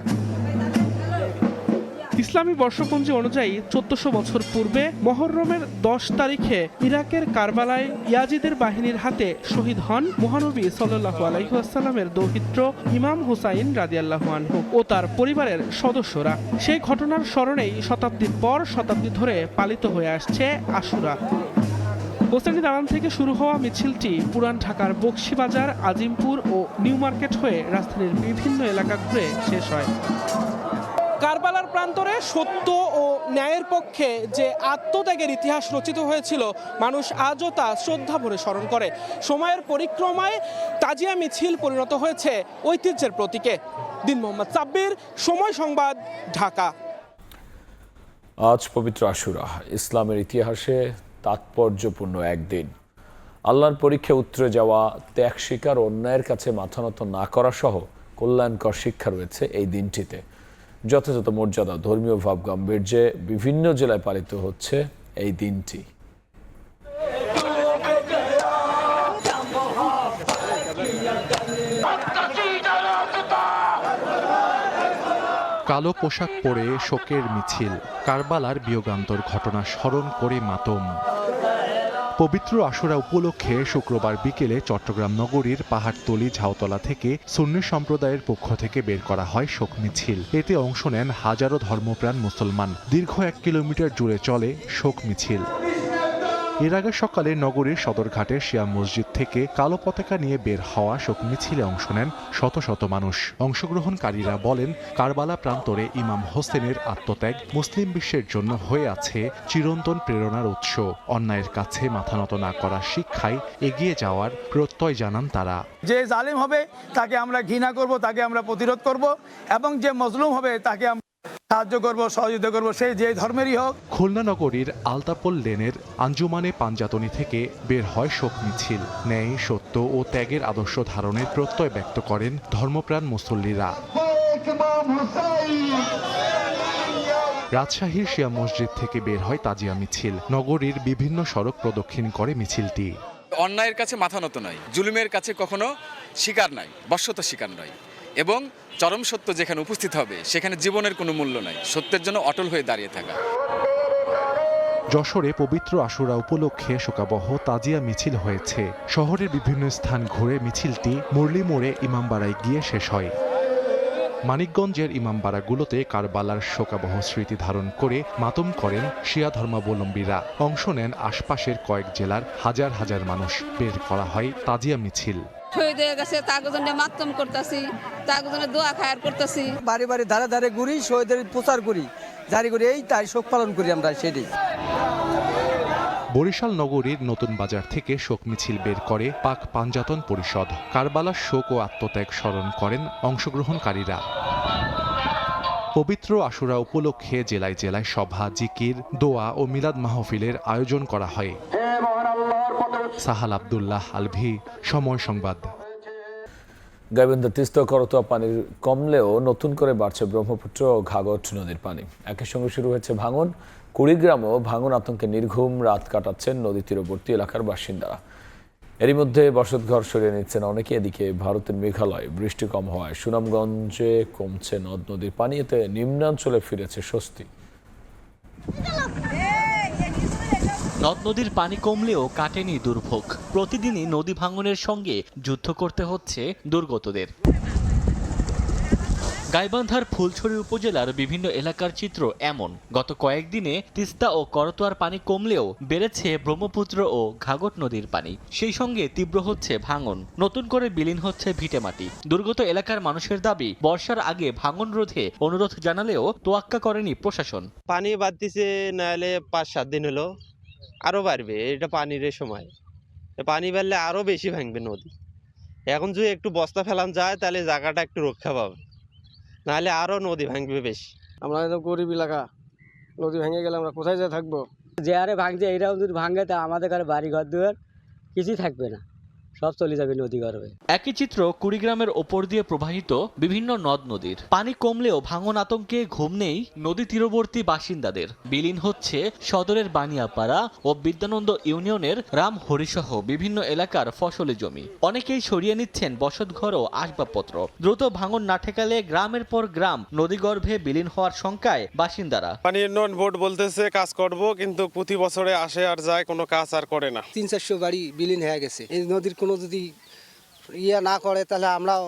ইসলামী বর্ষপঞ্জি অনুযায়ী 1400 বছর পূর্বে মুহররমের 10 তারিখে ইরাকের কারবালায় ইয়াজিদের বাহিনীর হাতে শহীদ হন মহানবী সাল্লাল্লাহু আলাইহি ওয়াসাল্লামের দৌহিত্র ইমাম হুসাইন রাদিয়াল্লাহু আনহু ও তার পরিবারের সদস্যরা। সেই ঘটনার স্মরণেই শতাব্দীর পর শতাব্দী ধরে পালিত হয়ে আসছে আশুরা। হোসেনি দালান থেকে শুরু হওয়া মিছিলটি পুরান ঢাকার বকশীবাজার, আজিমপুর ও নিউ মার্কেট হয়ে রাজধানীর বিভিন্ন এলাকা ঘুরে শেষ হয়। কারবালার প্রান্তরে সত্য ও ন্যায়ের পক্ষে যে আত্মত্যাগের ইতিহাস রচিত হয়েছিল, মানুষ আজও তা শ্রদ্ধা ভরে স্মরণ করে। সময়ের পরিক্রমায় তাজিয়া মিছিল পরিণত হয়েছে ঐতিহ্যের প্রতীকে। দিন মোহাম্মদ সাব্বির, সময় সংবাদ, ঢাকা। আজ পবিত্র আশুরা, ইসলামের ইতিহাসে তাৎপর্যপূর্ণ একদিন। আল্লাহর পরীক্ষা উতরে যাওয়া, ত্যাগ স্বীকার, অন্যায়ের কাছে মাথা নত না করা সহ কল্যাণকর শিক্ষা রয়েছে এই দিনটিতে। যথাযথ মর্যাদা ধর্মীয় ভাব গাম্ভীর্যে বিভিন্ন জেলায় পালিত হচ্ছে এই দিনটি। কালো পোশাক পরে শোকের মিছিল, কারবালার বিয়োগান্তর ঘটনা স্মরণ করে মাতম। পবিত্র আশুরা উপলক্ষে শুক্রবার বিকেলে চট্টগ্রাম নগরীর পাহাড়তলী ঝাউতলা থেকে সুন্নি সম্প্রদায়ের পক্ষ থেকে বের করা হয় শোক মিছিল। এতে অংশ নেন হাজারো ধর্মপ্রাণ মুসলমান। দীর্ঘ 1 কিলোমিটার জুড়ে চলে শোক মিছিল। এর আগে সকালে নগরীর সদরঘাটের শিয়া মসজিদ থেকে কালো পতাকা নিয়ে বের হওয়া শোক মিছিলে অংশ নেন শত শত মানুষ। অংশগ্রহণকারীরা বলেন, কারবালা প্রান্তরে ইমাম হোসেনের আত্মত্যাগ মুসলিম বিশ্বের জন্য হয়ে আছে চিরন্তন প্রেরণার উৎস। অন্যায়ের কাছে মাথা নত না করার শিক্ষায় এগিয়ে যাওয়ার প্রত্যয় জানান তারা। যে জালিম হবে তাকে আমরা ঘৃণা করব, তাকে আমরা প্রতিরোধ করব, এবং যে মজলুম হবে তাকে আমরা সাহায্য করব, সহযোগিতা করব, সেই যে ধর্মেরই হোক। খুলনা নগরীর আলতাপল লেনের আঞ্জুমানে পাঞ্জাতনী থেকে বের হয় শোক মিছিল। ন্যায়, সত্য ও ত্যাগের আদর্শ ধারণের প্রত্যয় ব্যক্ত করেন ধর্মপ্রাণ মুসল্লিরা। রাজশাহীর শিয়া মসজিদ থেকে বের হয় তাজিয়া মিছিল। নগরীর বিভিন্ন সড়ক প্রদক্ষিণ করে মিছিলটি। অন্যায়ের কাছে মাথা নত নয়, জুলুমের কাছে কখনো শিকার নাই, বশ্যতা শিকার নয়, এবং চরম সত্য যেখানে উপস্থিত হবে সেখানে জীবনের কোনো মূল্য নাই, সত্যের জন্য অটল হয়ে দাঁড়িয়ে থাকা। যশোরে পবিত্র আশুরা উপলক্ষে শোকাবহ তাজিয়া মিছিল হয়েছে। শহরের বিভিন্ন স্থান ঘুরে মিছিলটি মুরলি মোড়ে ইমামবাড়ায় গিয়ে শেষ হয়। মানিকগঞ্জের ইমামবাড়াগুলোতে কারবালার শোকাবহ স্মৃতি ধারণ করে মাতম করেন শিয়া ধর্মাবলম্বীরা। অংশ নেন আশপাশের কয়েক জেলার হাজার হাজার মানুষ। বের করা হয় তাজিয়া মিছিল। শহীদের কাছে তাকে জন্য মাতম করতেছি, তাকে জন্য দোয়া খায়ার করতেছি। বাড়ি বাড়ি ধারে ধারে ঘুরি, শহীদের প্রচার করি, জারি করি, এই তাই শোক পালন করি আমরা সেটাই। বরিশাল নগরীর নতুন বাজার থেকে শোক মিছিল বের করে পাক পাঞ্জাতন পরিষদ। কারবালার শোক ও আত্মত্যাগ স্মরণ করেন অংশগ্রহণকারীরা। পবিত্র আশুরা উপলক্ষে জেলায় জেলায় সভা, জিকির, দোয়া ও মিলাদ মাহফিলের আয়োজন করা হয়। সাহাল আব্দুল্লাহ আলভি, সময় সংবাদ। গাইবান্ধা তিস্তা করতোয়া পানির কমলেও নতুন করে বাড়ছে ব্রহ্মপুত্র ও ঘাঘট নদীর পানি। একই সঙ্গে শুরু হয়েছে ভাঙন। কুড়িগ্রামেও ভাঙন আতঙ্কে নির্ঘুম রাত কাটাচ্ছেন নদী তীরবর্তী এলাকার বাসিন্দারা। এরই মধ্যে বসতঘর সরিয়ে নিচ্ছেন অনেকে। এদিকে ভারতের মেঘালয় বৃষ্টি কম হওয়ায় সুনামগঞ্জে কমছে নদ নদীর পানি। এতে নিম্নাঞ্চলে ফিরেছে স্বস্তি। নদ নদীর পানি কমলেও কাটেনি দুর্ভোগ। প্রতিদিনই নদী ভাঙনের সঙ্গে যুদ্ধ করতে হচ্ছে দুর্গতদের। গাইবান্ধার ফুলছড়ি উপজেলার বিভিন্ন এলাকার চিত্র এমন। গত কয়েকদিনে তিস্তা ও করতোয়ার পানি কমলেও বেড়েছে ব্রহ্মপুত্র ও ঘাঘট নদীর পানি। সেই সঙ্গে তীব্র হচ্ছে ভাঙন, নতুন করে বিলীন হচ্ছে ভিটেমাটি। দুর্গত এলাকার মানুষের দাবি, বর্ষার আগে ভাঙন রোধে অনুরোধ জানালেও তোয়াক্কা করেনি প্রশাসন। পানি বাড়তিছে, নাহলে 5-7 দিন হলো, আরো বাড়বে। এটা পানির সময়, পানি বাড়লে আরো বেশি ভাঙবে নদী। এখন যদি একটু বস্তা ফেলান যায় তাহলে জায়গাটা একটু রক্ষা পাবে, নাহলে আরো নদী ভাঙবে বেশি। আমরা তো গরিব এলাকা, নদী ভেঙে গেলে আমরা কোথায় যা থাকবো? যে আরে ভাঙছে এইটাও যদি ভাঙে তা আমাদের ঘরে বাড়ি ঘর দুয়ার কিছুই থাকবে না, সব চলে যাবে নদী গর্ভে। একই চিত্র কুড়িগ্রামের ওপর দিয়ে প্রবাহিত বিভিন্ন নদ নদীর। পানি কমলেও ভাঙন আতঙ্কে ঘুম নেই নদী তীরবর্তী বাসিন্দাদের। বিলীন হচ্ছে সদরের বানিয়াপাড়া ও বিদ্যানন্দ ইউনিয়নের রামহরিসহ বিভিন্ন এলাকার ফসলি জমি। অনেকেই সরিয়ে নিচ্ছেন বসতঘর ও আসবাবপত্র। দ্রুত ভাঙন না ঠেকালে গ্রামের পর গ্রাম নদীগর্ভে বিলীন হওয়ার শঙ্কায় বাসিন্দারা। পানি উন্নয়ন বোর্ড বলতেছে কাজ করব, কিন্তু প্রতি বছরে আসে আর যায়, কোনো কাজ আর করে না। 300-400 বাড়ি বিলীন হয়ে গেছে। এই নদীর কোনো যদি না করে তাহলে আমরাও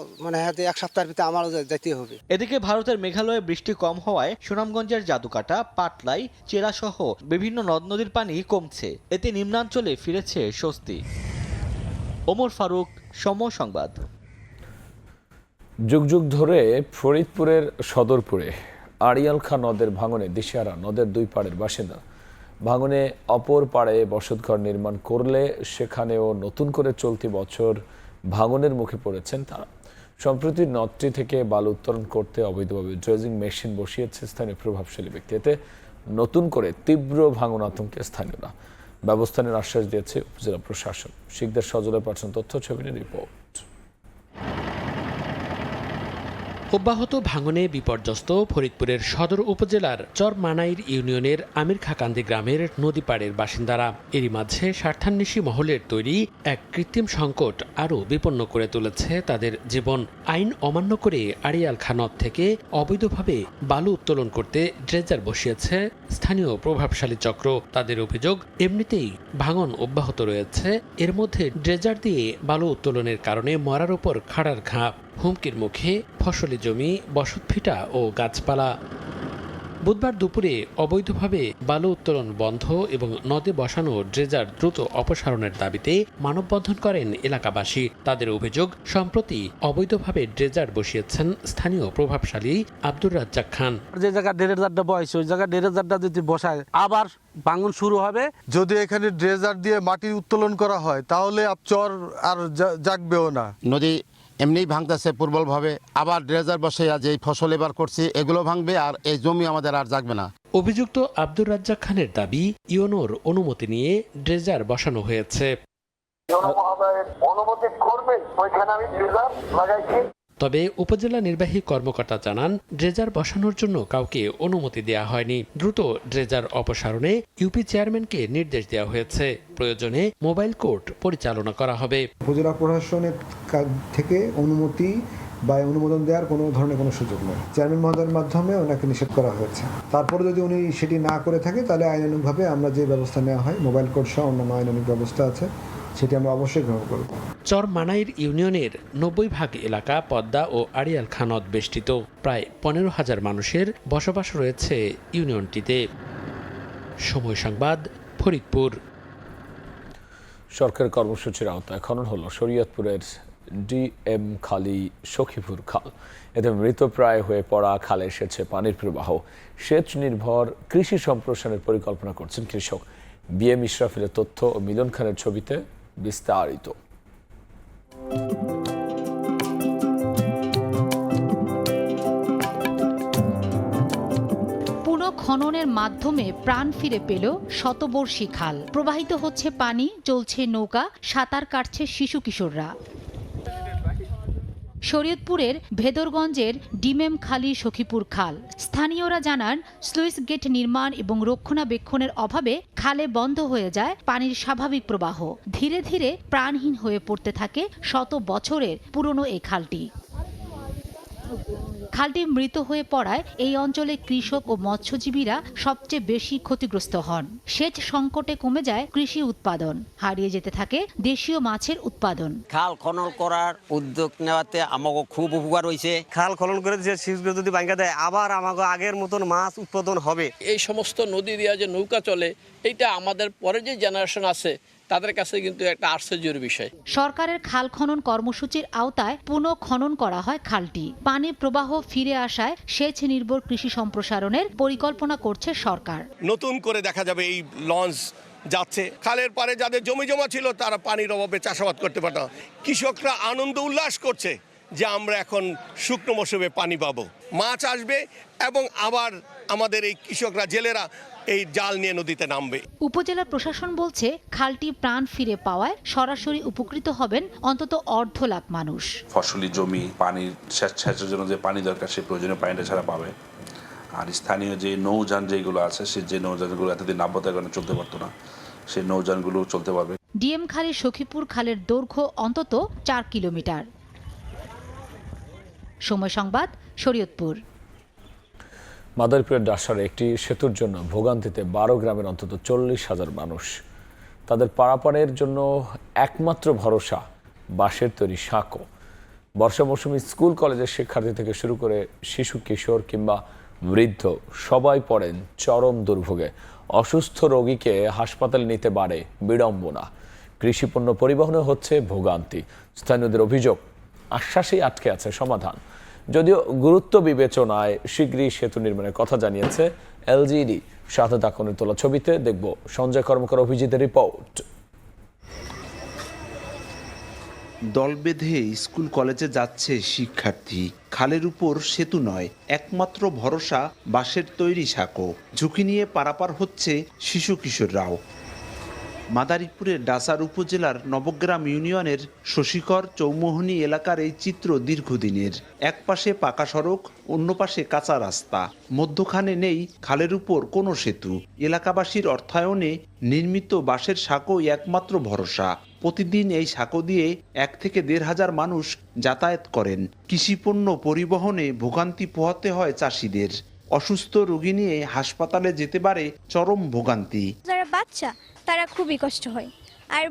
হাতে 1 সপ্তাহের ভিতরে আমারও যেতে হবে। এদিকে ভারতের মেঘালয়ে বৃষ্টি কম হওয়ায় সুনামগঞ্জের জাদুকাটা, পাটলাই, চেরা সহ বিভিন্ন নদ নদীর পানি কমছে। এতে নিম্নাঞ্চলে ফিরেছে স্বস্তি। ওমর ফারুক, সময় সংবাদ। যুগ যুগ ধরে ফরিদপুরের সদরপুরে আড়িয়াল খাঁ নদের ভাঙনে দিশেহারা নদের 2 পাড়ের বাসিন্দা। ভাঙনে অপর পাড়ে বসতঘর নির্মাণ করলে সেখানেও নতুন করে চলতি বছর ভাঙনের মুখে পড়েছেন তারা। সম্প্রতি নদটি থেকে বালু উত্তোলন করতে অবৈধভাবে ড্রেজিং মেশিন বসিয়েছে স্থানীয় প্রভাবশালী ব্যক্তি। এতে নতুন করে তীব্র ভাঙন আতঙ্কে স্থানীয়রা। ব্যবস্থা নেওয়ার আশ্বাস দিয়েছে উপজেলা প্রশাসন। শিখদের সজলে পাঠানো তথ্য, ছবি নিয়ে রিপোর্ট। একই চিত্র কুড়িগ্রামের ওপর দিয়ে প্রবাহিত বিভিন্ন নদ নদীর। পানি কমলেও ভাঙন আতঙ্কে ঘুম নেই নদী তীরবর্তী বাসিন্দাদের। বিলীন হচ্ছে সদরের বানিয়াপাড়া ও বিদ্যানন্দ ইউনিয়নের রামহরিসহ বিভিন্ন এলাকার ফসলি জমি। অনেকেই সরিয়ে নিচ্ছেন বসতঘর ও আসবাবপত্র। দ্রুত ভাঙন না ঠেকালে গ্রামের পর গ্রাম নদীগর্ভে বিলীন হওয়ার শঙ্কায় বাসিন্দারা। অব্যাহত ভাঙনে বিপর্যস্ত ফরিদপুরের সদর উপজেলার চরমানাইর ইউনিয়নের আমির খাকান্দি গ্রামের নদী পাড়ের বাসিন্দারা। এরই মাঝে স্বার্থান্বেষী মহলের তৈরি এক কৃত্রিম সংকট আরও বিপন্ন করে তুলেছে তাদের জীবন। আইন অমান্য করে আড়িয়াল খাঁ নদ থেকে অবৈধভাবে বালু উত্তোলন করতে ড্রেজার বসিয়েছে স্থানীয় প্রভাবশালী চক্র। তাদের অভিযোগ, এমনিতেই ভাঙন অব্যাহত রয়েছে, এর মধ্যে ড্রেজার দিয়ে বালু উত্তোলনের কারণে মরার উপর খাড়ার ঘা। হুমকির মুখে ফসলি জমি, বসতভিটা ও গাছপালা। বুধবার দুপুরে অবৈধভাবে বালু উত্তোলন বন্ধ এবং নদে বসানো ড্রেজার দ্রুত অপসারণের দাবিতে মানববন্ধন করেন এলাকাবাসী। তাদের অভিযোগ, সম্প্রতি অবৈধভাবে ড্রেজার বসিয়েছেন স্থানীয় প্রভাবশালী আব্দুর রাজ্জাক খান। যে জায়গায় ড্রেজারটা বয়স, ওই জায়গায় ড্রেজারটা যদি বসায় আবার ভাঙন শুরু হবে। যদি এখানে ড্রেজার দিয়ে মাটি উত্তোলন করা হয় তাহলে চর আর জাগবেও না। নদী এমনিই ভাঙতেছে প্রবলভাবে, আবার ড্রেজার বসে যে ফসল এবার করছি এগুলো ভাঙবে আর এই জমি আমাদের আর জাগবে না। অভিযুক্ত আব্দুর রাজ্জাক খানের দাবি, ইউনোর অনুমতি নিয়ে ড্রেজার বসানো হয়েছে। তবে উপজেলা নির্বাহী কর্মকর্তা জানান, ড্রেজার বসানোর জন্য কাউকে অনুমতি দেওয়া হয়নি। দ্রুত ড্রেজার অপসারণে ইউপি চেয়ারম্যানকে নির্দেশ দেওয়া হয়েছে। প্রয়োজনে মোবাইল কোর্ট পরিচালনা করা হবে। উপজেলা প্রশাসনের থেকে অনুমতি বা অনুমোদন দেওয়ার কোনো ধরনের কোনো সুযোগ নেই। চেয়ারম্যান মহোদয়ের মাধ্যমে ওনাকে নিষেধ করা হয়েছে। তারপরে যদি উনি সেটি না করে থাকে তাহলে আইনানুগভাবে আমরা যে ব্যবস্থা নেওয়া হয়, মোবাইল কোর্ট সহ অন্যান্য আইনানুগ ব্যবস্থা আছে, সেটি আমরা অবশ্যই গ্রহণ করব। চরমানাইর ইউনিয়নের 90% এলাকা পদ্মা ও আড়িয়াল খাঁ নদ বেষ্টিত। প্রায় 15,000 মানুষের বসবাস রয়েছে ইউনিয়নটিতে। সময় সংবাদ, ফরিদপুর। সরকারের কর্মসূচির আওতায় খনন হলো শরীয়তপুরের ডিএম খালি সখীপুর খাল। এতে মৃতপ্রায় হয়ে পড়া খালে এসেছে পানির প্রবাহ। সেচ নির্ভর কৃষি সম্প্রসারণের পরিকল্পনা করছেন কৃষক। বিএম ইশরাফিলের তথ্য ও মিলন খানের ছবিতে বিস্তারিত। খননের মাধ্যমে প্রাণ ফিরে পেল শতবর্ষী খাল। প্রবাহিত হচ্ছে পানি, চলছে নৌকা, সাঁতার কাটছে শিশু কিশোররা। শরীয়তপুরের ভেদরগঞ্জের ডিমেম খালি সখীপুর খাল। স্থানীয়রা জানান, স্লুইস গেট নির্মাণ এবং রক্ষণাবেক্ষণের অভাবে খালে বন্ধ হয়ে যায় পানির স্বাভাবিক প্রবাহ। ধীরে ধীরে প্রাণহীন হয়ে পড়তে থাকে শত বছরের পুরনো এই খালটি। খালটি মৃত হয়ে পড়ায় এই অঞ্চলে কৃষক ও মৎস্যজীবীরা সবচেয়ে বেশি ক্ষতিগ্রস্ত হন। সেচ সংকটে কমে যায় কৃষি উৎপাদন, হারিয়ে যেতে থাকে দেশীয় মাছের উৎপাদন। খাল খনন করার উদ্যোগ নেওয়াতে আমাকে খুব উপকার হয়েছে। খাল খনন করে যে শীষগুলো যদি ভাঙা দেয়, আবার আমাকে আগের মতন মাছ উৎপাদন হবে। এই সমস্ত নদী দিয়া যে নৌকা চলে, এইটা আমাদের পরে যে জেনারেশন আছে তাদের কাছে কিন্তু একটা আশ্চর্যের বিষয়। সরকারের খাল খনন কর্মসূচির আওতায় পুনঃ খনন করা হয় খালটি। পানি প্রবাহ ফিরে আসায় সেচ নির্ভর কৃষি সম্প্রসারণের পরিকল্পনা করছে সরকার। নতুন করে দেখা যাবে এই লঞ্চ যাচ্ছে। খালের পারে যাদের জমি জমা ছিল তারা পানির অভাবে চাষাবাদ করতে পারত না। কৃষকরা আনন্দ উল্লাস করছে যে আমরা এখন শুকনো মৌসুমে পানি পাবো, মাছ আসবে এবং আবার আমাদের এই কৃষকরা, জেলেরা এই জাল নিয়ে নদীতে নামবে। উপজেলা প্রশাসন বলছে, খালটি প্রাণ ফিরে পাওয়ায় সরাসরি উপকৃত হবেন অন্তত 1.5 লাখ মানুষ। ফসলি জমি পানির সেচের জন্য যে পানি দরকার, সেই প্রয়োজনীয় পানিটা ছাড়া পাবে। আর স্থানীয় যে নৌযান যেগুলো আছে, সে যে নৌযানগুলো এতদিন নাব্যতার কারণে চলতে পারতো না, সেই নৌযানগুলো চলতে পারবে। ডিএম খালি সখীপুর খালের দৈর্ঘ্য অন্তত 4 কিলোমিটার। সময় সংবাদ, শরীয়তপুর। মাদারীপুরের ডাসারে একটি সেতুর জন্য ভোগান্তিতে 12 গ্রামের অন্তত 40,000 মানুষ। তাদের পারাপারের জন্য একমাত্র ভরসা বাঁশের তৈরি সাঁকো। বর্ষা মৌসুমে স্কুল কলেজের শিক্ষার্থী থেকে শুরু করে শিশু কিশোর কিংবা বৃদ্ধ সবাই পড়েন চরম দুর্ভোগে। অসুস্থ রোগীকে হাসপাতালে নিতে বাড়ে বিড়ম্বনা। কৃষিপণ্য পরিবহনে হচ্ছে ভোগান্তি। স্থানীয়দের অভিযোগ, আশ্বাসেই আটকে আছে সমাধান। যদিও গুরুত্ব বিবেচনায় শীঘ্রই সেতু নির্মাণের কথা জানিয়েছে এলজিইডি। সাথে দাকনের তোলা ছবিতে দেখব সঞ্জয় কর্মকার অভিজিতের রিপোর্ট। দল বেঁধে স্কুল কলেজে যাচ্ছে শিক্ষার্থী। খালের উপর সেতু নয়, একমাত্র ভরসা বাঁশের তৈরি সাঁকো। ঝুঁকি নিয়ে পারাপার হচ্ছে শিশু কিশোররাও। মাদারীপুরের ডাসার উপজেলার নবগ্রাম ইউনিয়নের শশীকর চৌমোহনী এলাকার এই চিত্র দীর্ঘদিনের। এক পাশে পাকা সড়ক, অন্য পাশে কাঁচা রাস্তা, মধ্যখানে নেই খালের উপর কোনো সেতু। এলাকাবাসীর অর্থায়নে নির্মিত বাঁশের সাঁকোই একমাত্র ভরসা। প্রতিদিন এই সাঁকো দিয়ে 1 থেকে 1,500 মানুষ যাতায়াত করেন। কৃষিপণ্য পরিবহনে ভোগান্তি পোহাতে হয় চাষিদের। অসুস্থ রোগী নিয়ে হাসপাতালে যেতে পারে চরম ভোগান্তি। যারা বাচ্চা তারা খুবই কষ্ট হয়, আর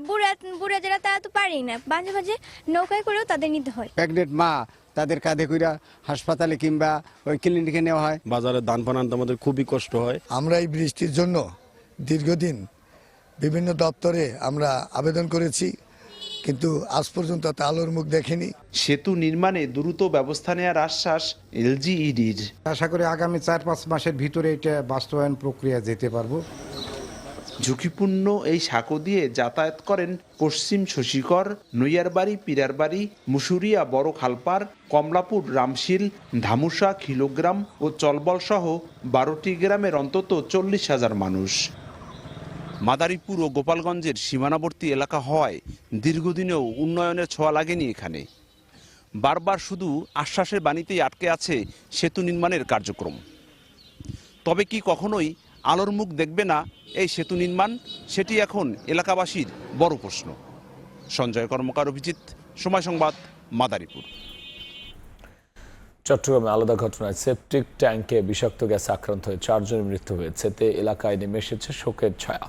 বুড়া যারা তারা তো পারেই না, মাঝে মাঝে নৌকায় করেও তাদের নিতে হয়। প্রেগনেন্ট মা তাদের কাঁধে কইরা হাসপাতালে কিংবা ওই ক্লিনিকে নেওয়া হয়। বাজারে ধান পান আনতে আমাদের খুবই কষ্ট হয়। আমরা এই বৃষ্টির জন্য দীর্ঘদিন বিভিন্ন দপ্তরে আমরা আবেদন করেছি, কিন্তু আজ পর্যন্ত তা আলোর মুখ দেখেনি। সেতু নির্মাণে দ্রুত ব্যবস্থা নেওয়ার আশ্বাস এলজিইডির। আশা করি আগামী 4-5 মাসের ভিতরে এটা বাস্তবায়ন প্রক্রিয়া যেতে পারবো। ঝুঁকিপূর্ণ এই সাঁকো দিয়ে যাতায়াত করেন পশ্চিম শশীকর, নৈয়ারবাড়ি, পিরারবাড়ি, মুসুরিয়া, বড় খালপার, কমলাপুর, রামশিল, ধামুসা, খিলোগ্রাম ও চলবল সহ 12টি গ্রামের অন্তত 40,000 মানুষ। মাদারীপুর ও গোপালগঞ্জের সীমানাবর্তী এলাকা হওয়ায় দীর্ঘদিনেও উন্নয়নের ছোঁয়া লাগেনি এখানে। বারবার শুধু আশ্বাসের বাণীতেই আটকে আছে সেতু নির্মাণের কার্যক্রম। তবে কি কখনোই আলোর মুখ দেখবে না এই সেতু নির্মাণ? সেটি এখন এলাকাবাসীর বড় প্রশ্ন। সঞ্জয় কর্মকার, অভিজিৎ, সময় সংবাদ, মাদারীপুর। চট্টগ্রামে আলাদা ঘটনায় সেপটিক ট্যাঙ্কে বিষাক্ত গ্যাসে আক্রান্ত হয়ে 4 জনের মৃত্যু হয়েছে। এতে এলাকায় নেমে এসেছে শোকের ছায়া।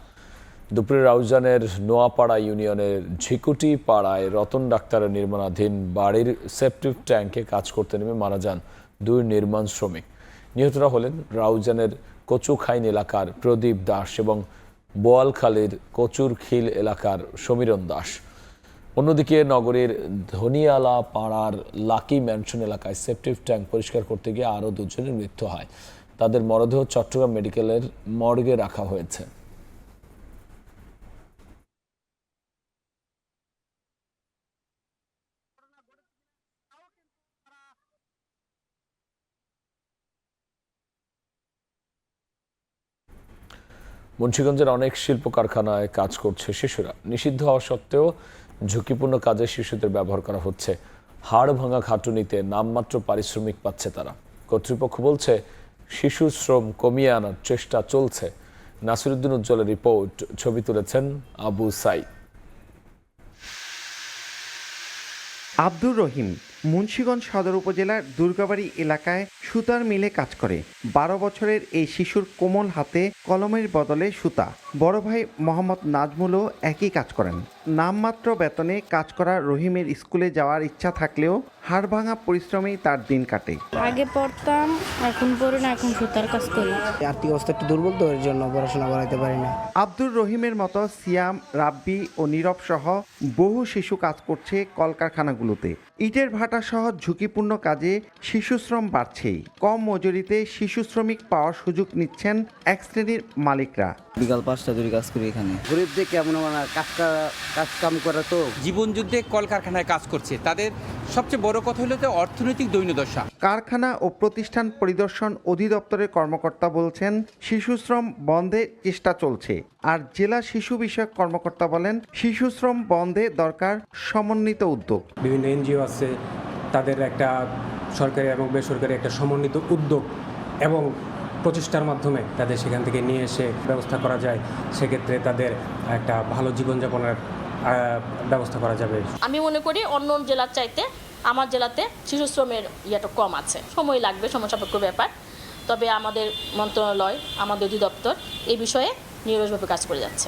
দুপুরে রাউজানের নোয়াপাড়া ইউনিয়নের ঝিকুটি পাড়ায় রতন ডাক্তারের নির্মাণাধীন বাড়ির সেপটিক ট্যাঙ্কে কাজ করতে নেমে মারা যান 2 নির্মাণ শ্রমিক। নিহতরা হলেন রাউজানের কচুখাইন এলাকার প্রদীপ দাস এবং বোয়ালখালীর কচুরখিল এলাকার সমীরণ দাস। অন্যদিকে নগরীর ধনিয়ালা পাড়ার লাকি ম্যানশন এলাকায় সেপটিক ট্যাঙ্ক পরিষ্কার করতে গিয়ে আরও 2 জনের মৃত্যু হয়। তাদের মরদেহ চট্টগ্রাম মেডিকেলের মর্গে রাখা হয়েছে। মুন্সিগঞ্জের অনেক শিল্প কারখানায় কাজ করছে শিশুরা। নিষিদ্ধ হওয়া সত্ত্বেও ঝুঁকিপূর্ণ কাজে শিশুদের ব্যবহার করা হচ্ছে। হাড় ভাঙা খাটুনিতে নামমাত্র পারিশ্রমিক পাচ্ছে তারা। কর্তৃপক্ষ বলছে শিশু শ্রম কমিয়ে আনার চেষ্টা চলছে। নাসিরউদ্দিন উজ্জ্বলের রিপোর্ট, ছবি তুলেছেন আবু সাইদ। আব্দুর রহিম মুন্সিগঞ্জ সদর উপজেলার দুর্গাবাড়ি এলাকায় সুতার মিলে কাজ করে। 12 বছরের এই শিশুর কোমল হাতে কলমের বদলে সুতা। বড় ভাই মোহাম্মদ নাজমুলও একই কাজ করেন। নামমাত্র বেতনে কাজ করা রহিমের স্কুলে যাওয়ার ইচ্ছা থাকলেও হাড় ভাঙা পরিশ্রমেই তার দিন কাটে। আগে পড়তাম, এখন পড়ি না, এখন সুতার কাজ করি। আর্থিক অবস্থা একটু দুর্বল, তো এর জন্য পড়াশোনা করাইতে পারি না। আব্দুর রহিমের মতো সিয়াম, রাব্বি ও নীরব সহ বহু শিশু কাজ করছে কলকারখানাগুলোতে। ইটের ভাটা সহ ঝুঁকিপূর্ণ কাজে শিশু শ্রম বাড়ছেই। কম মজুরিতে শিশু শ্রমিক পাওয়ার সুযোগ নিচ্ছেন এক শ্রেণীর মালিকরা। বিকাল 5টা ধরে কাজ করি এখানে। গরিবদের কেমন কাজ কাম করা তো জীবন যুদ্ধে কলকারখানায় কাজ করছে, তাদের সবচেয়ে বড় কথা হলো যে অর্থনৈতিক দৈন্যদশা। কারখানা ও প্রতিষ্ঠান পরিদর্শন অধিদপ্তরের কর্মকর্তা বলছেন শিশু শ্রম বন্ধে চেষ্টা চলছে। আর জেলা শিশু বিষয়ক কর্মকর্তা বলেন শিশু শ্রম বন্ধে দরকার সমন্বিত উদ্যোগ। বিভিন্ন এনজিও আছে, তাদের একটা সরকারি এবং বেসরকারি একটা সমন্বিত উদ্যোগ এবং প্রচেষ্টার মাধ্যমে তাদের সেখান থেকে নিয়ে এসে ব্যবস্থা করা যায়। সেক্ষেত্রে তাদের একটা ভালো জীবনযাপনের ব্যবস্থা করা যাবে। আমি মনে করি অন্য জেলার চাইতে আমার জেলাতে শিশু শ্রমের ইয়েটা কম আছে। সময় লাগবে, সময় সাপেক্ষ ব্যাপার। তবে আমাদের মন্ত্রণালয়, আমাদের অধিদপ্তর এই বিষয়ে নিরলসভাবে কাজ করে যাচ্ছে।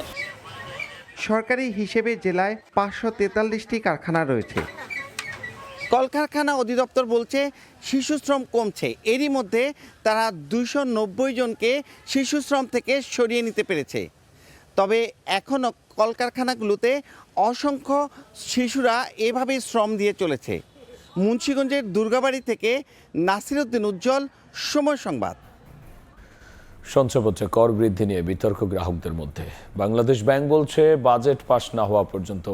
সরকারি হিসেবে জেলায় 543টি কারখানা রয়েছে। কলকারখানা অধিদপ্তর বলছে শিশু শ্রম কমছে। এরই মধ্যে তারা 290 জনকে শিশু শ্রম থেকে সরিয়ে নিতে পেরেছে। তবে এখনও কলকারখানাগুলোতে অসংখ্য শিশুরা এভাবে শ্রম দিয়ে চলেছে। মুন্সিগঞ্জের দুর্গাবাড়ি থেকে নাসিরউদ্দিন উজ্জ্বল, সময় সংবাদ। সঞ্চয়পত্রে কর বৃদ্ধি নিয়ে বিতর্ক গ্রাহকদের মধ্যে। বাংলাদেশ ব্যাংক বলছে বাজেট পাস না হওয়া পর্যন্ত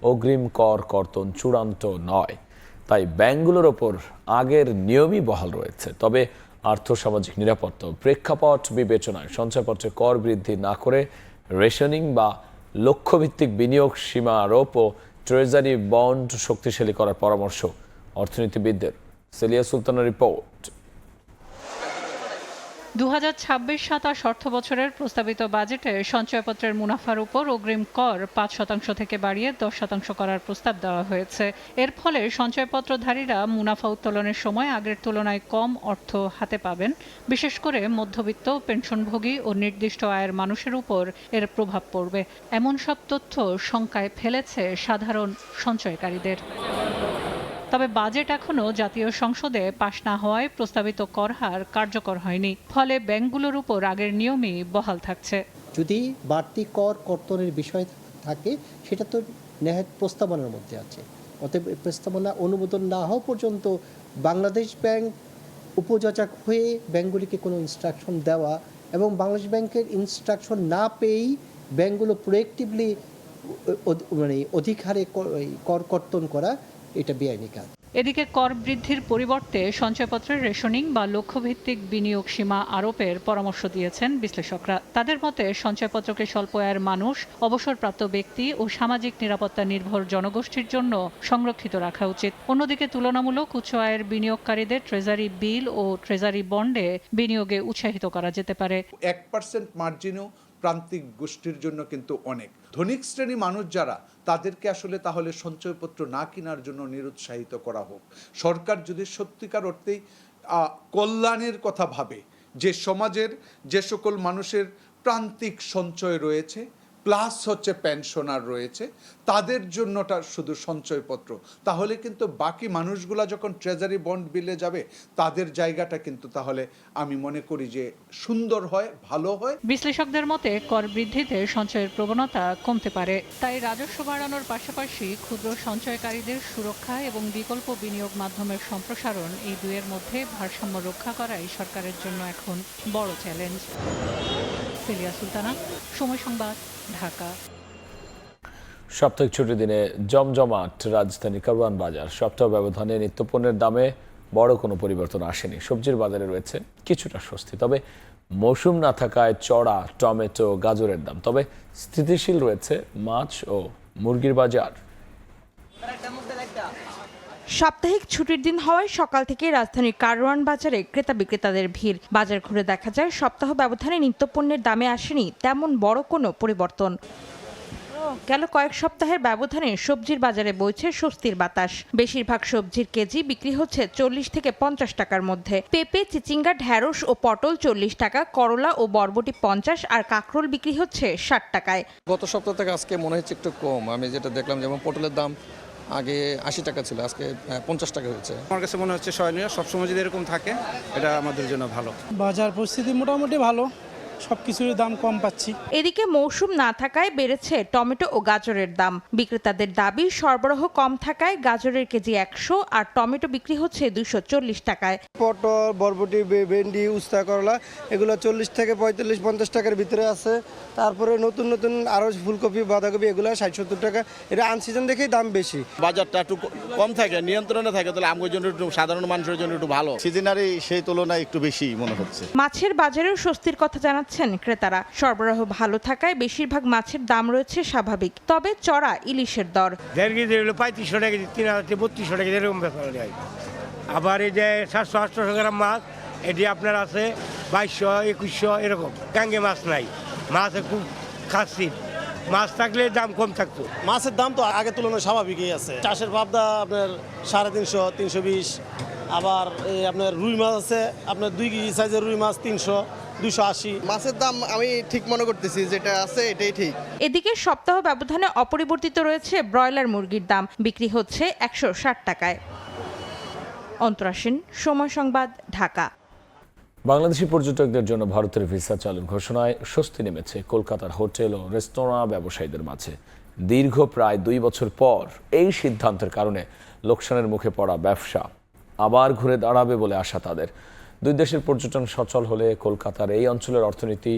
অগ্রিম কর কর্তন চূড়ান্ত নয়, তাই ব্যাংকগুলোর ওপর আগের নিয়মই বহাল রয়েছে। তবে আর্থসামাজিক নিরাপত্তা প্রেক্ষাপট বিবেচনায় সঞ্চয়পত্রে কর বৃদ্ধি না করে রেশনিং বা লক্ষ্যভিত্তিক বিনিয়োগ সীমা আরোপ ও ট্রেজারি বন্ড শক্তিশালী করার পরামর্শ অর্থনীতিবিদদের। সেলিয়া সুলতানের রিপোর্ট। 2026-27 অর্থবছরের প্রস্তাবিত বাজেটে সঞ্চয়পত্রের মুনাফার উপর অগ্রিম কর 5% থেকে বাড়িয়ে 10% করার প্রস্তাব দেওয়া হয়েছে। এর ফলে সঞ্চয়পত্রধারীরা মুনাফা উত্তোলনের সময় আগের তুলনায় কম অর্থ হাতে পাবেন। বিশেষ করে মধ্যবিত্ত, পেনশনভোগী ও নির্দিষ্ট আয়ের মানুষের উপর এর প্রভাব পড়বে, এমন সব তথ্য শঙ্কায় ফেলেছে সাধারণ সঞ্চয়কারীদের। তবে বাজেট এখনো জাতীয় সংসদে পাশ না হওয়ায় প্রস্তাবিত কর হার কার্যকর হয়নি। ফলে ব্যাংকগুলোর উপর আগের নিয়মই বহাল থাকছে। যদি বাড়তি কর কর্তনের বিষয় থাকে সেটা তো নেহাত প্রস্তাবনার মধ্যে আছে। অতএব প্রস্তাবনা অনুমোদন না হওয়া পর্যন্ত বাংলাদেশ ব্যাংক উপযাচক হয়ে ব্যাংকগুলিকে কোনো ইনস্ট্রাকশন দেওয়া এবং বাংলাদেশ ব্যাংকের ইনস্ট্রাকশন না পেয়েই ব্যাংকগুলো প্রোয়েক্টিভলি অধিক হারে কর কর্তন করা, এটা বেআইনি কাজ। এদিকে কর বৃদ্ধির পরিবর্তে সঞ্চয়পত্রের রেশনিং বা লক্ষ্যভিত্তিক বিনিয়োগ সীমা আরোপের পরামর্শ দিয়েছেন বিশ্লেষকরা। তাদের মতে সঞ্চয়পত্রকে স্বল্প আয়ের মানুষ, অবসরপ্রাপ্ত ব্যক্তি ও সামাজিক নিরাপত্তা নির্ভর জনগোষ্ঠীর জন্য সংরক্ষিত রাখা উচিত। অন্যদিকে তুলনামূলক উচ্চ আয়ের বিনিয়োগকারীদের ট্রেজারি বিল ও ট্রেজারি বন্ডে বিনিয়োগে উৎসাহিত করা যেতে পারে। 1% মার্জিনও প্রান্তিক গোষ্ঠীর জন্য কিন্তু অনেক। ধনিক শ্রেণী মানুষ যারা, তাদেরকে আসলে তাহলে সঞ্চয়পত্র না কেনার জন্য নিরুৎসাহিত করা হোক। সরকার যদি সত্যিকার অর্থেই কল্যাণের কথা ভাবে, যে সমাজের যে সকল মানুষের প্রান্তিক সঞ্চয় রয়েছে প্লাস হচ্ছে পেনশনার রয়েছে, তাদের জন্যটা শুধু সঞ্চয়পত্র, তাহলে কিন্তু বাকি মানুষগুলা যখন ট্রেজারি বন্ড বিলে যাবে তাদের জায়গাটা কিন্তু তাহলে আমি মনে করি যে সুন্দর হয়, ভালো হয়। বিশ্লেষকদের মতে কর বৃদ্ধিতে সঞ্চয়ের প্রবণতা কমতে পারে। তাই রাজস্ব বাড়ানোর পাশাপাশি ক্ষুদ্র সঞ্চয়কারীদের সুরক্ষা এবং বিকল্প বিনিয়োগ মাধ্যমের সম্প্রসারণ, এই দুয়ের মধ্যে ভারসাম্য রক্ষা করাই সরকারের জন্য এখন বড় চ্যালেঞ্জ। সেলিয়া সুলতানা, সময় সংবাদ, ঢাকা। সাপ্তাহিক ছুটির দিনে জমজমাট রাজধানী কারওয়ান বাজার। সপ্তাহ ব্যবধানে নিত্যপণ্যের দামে বড় কোনো পরিবর্তন আসেনি। সবজির বাজারে রয়েছে কিছুটা স্বস্তি, তবে মৌসুম না থাকায় চড়া টমেটো, গাজরের দাম। তবে স্থিতিশীল রয়েছে মাছ ও মুরগির বাজার। সাপ্তাহিক ছুটির দিন হওয়ায় সকাল থেকে রাজধানীর কারওয়ান বাজারে ক্রেতা বিক্রেতাদের ভিড়। বাজার ঘুরে দেখা যায় সপ্তাহ ব্যবধানে নিত্যপণ্যের দামে আসেনি তেমন বড় কোনো পরিবর্তন। গেল কয়েক সপ্তাহের ব্যবধানে সবজির বাজারে বইছে স্বস্তির বাতাস। বেশিরভাগ সবজির কেজি বিক্রি হচ্ছে 40 থেকে 50 টাকার মধ্যে। পেঁপে, চিচিঙ্গা, ঢ্যাঁড়স ও পটল 40 টাকা, করলা ও বরবটি 50 আর কাঁকরোল বিক্রি হচ্ছে 60 টাকায়। গত সপ্তাহ থেকে আজকে মনে হচ্ছে একটু কম। আমি যেটা দেখলাম, যেমন পটলের দাম আগে 80 টাকা ছিল, আজকে 50 টাকা হয়েছে। আমার কাছে মনে হচ্ছে সহনীয়, সবসময় যদি এরকম থাকে এটা আমাদের জন্য ভালো। বাজার পরিস্থিতি মোটামুটি ভালো, সবকিছুর দাম কম পাচ্ছি। এদিকে মৌসুম না থাকায় বেড়েছে টমেটো ও গাজরের দাম। বিক্রেতাদের দাবি সরবরাহ কম থাকায় গাজরের কেজি 100 আর টমেটো বিক্রি হচ্ছে 240 টাকায়। পটল, বরবটি, ভেন্ডি, উস্তা, করলা এগুলো 40 থেকে 45-50 টাকার ভিতরে আছে। তারপরে নতুন নতুন আরও ফুলকপি, বাঁধাকপি এগুলো 60-70 টাকা। এটা আনসিজন দেখেই দাম বেশি। বাজারটা একটু কম থাকে, নিয়ন্ত্রণে থাকে, তাহলে আমার জন্য একটু, সাধারণ মানুষের জন্য একটু ভালো। সিজনারি সেই তুলনায় একটু বেশি মনে হচ্ছে। মাছের বাজারেও স্বস্তির কথা জানাচ্ছেন ক্রেতারা। সরবরাহ ভালো থাকায় বেশিরভাগ মাছের দাম রয়েছে স্বাভাবিক, তবে চড়া ইলিশের দর। 1.5 কেজি হলো 3500 টাকা, 3000-3200 টাকা এরকম ব্যাপার হয়। আবার এই যে 700-800 গ্রাম মাছ, এটি আপনার আছে 2200-2100 এরকম। গাঙ্গে মাছ নাই, মাছ খুব খাচ্ছি। মাছ থাকলে দাম কম থাকতো। মাছের দাম তো আগের তুলনায় স্বাভাবিকই আছে। চাষের পাবদা আপনার 350, 320। আবার এই আপনার রুই মাছ আছে, আপনার 2 কেজি সাইজের রুই মাছ 300, 280। মাছের দাম আমি ঠিক মনে করতেছি, যেটা আছে এটাই ঠিক। এদিকে সপ্তাহ ব্যবধানে অপরিবর্তিত রয়েছে ব্রয়লার মুরগির দাম, বিক্রি হচ্ছে 160 টাকায়। অন্তরাসীন, সময় সংবাদ, ঢাকা। বাংলাদেশি পর্যটকদের জন্য ভারতের ভিসা চালুর ঘোষণায় স্বস্তি নেমেছে কলকাতার হোটেল ও রেস্তোরাঁ ব্যবসায়ীদের মাঝে। দীর্ঘ প্রায় 2 বছর পর এই সিদ্ধান্তের কারণে লোকসানের মুখে পড়া ব্যবসা আবার ঘুরে দাঁড়াবে বলে আশা তাদের। দুই দেশের পর্যটন সচল হলে কলকাতার এই অঞ্চলের অর্থনীতি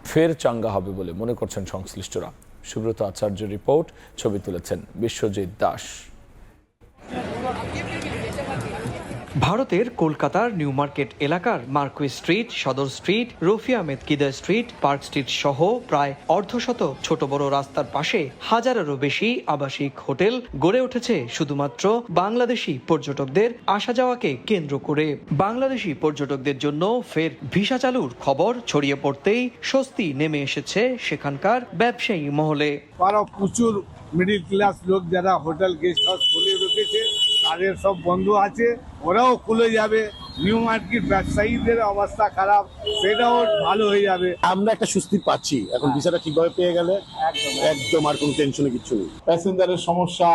ফের চাঙ্গা হবে বলে মনে করছেন সংশ্লিষ্টরা। সুব্রত আচার্য রিপোর্ট, ছবি তুলেছেন বিশ্বজিৎ দাস। ভারতের কলকাতার নিউ মার্কেট এলাকার Marquis street, Sadar street, Rafi Ahmed Kidwai street, park street সহ প্রায় অর্ধশত ছোট বড় রাস্তার পাশে হাজারেরও বেশি আবাসিক হোটেল গড়ে উঠেছে শুধুমাত্র বাংলাদেশি পর্যটকদের আসা যাওয়াকে কেন্দ্র করে। বাংলাদেশি পর্যটকদের জন্য ফের ভিসা চালুর খবর ছড়িয়ে পড়তেই স্বস্তি নেমে এসেছে সেখানকার ব্যবসায়ী মহলে। প্রচুর মিডিল ক্লাস লোক যারা হোটেল গেস্ট হাউস খুলে রেখেছে তাদের সব বন্ধ আছে, ওরাও খুলে যাবে। নিউ মার্কেট ব্যবসায়ীদের অবস্থা খারাপ, সেটাও ভালো হয়ে যাবে। আমরা একটা স্বস্তি পাচ্ছি এখন ভিসাটা ঠিকভাবে পেয়ে গেলে, একদম আর কোনো টেনশনে কিছু নেই। প্যাসেঞ্জারের সমস্যা,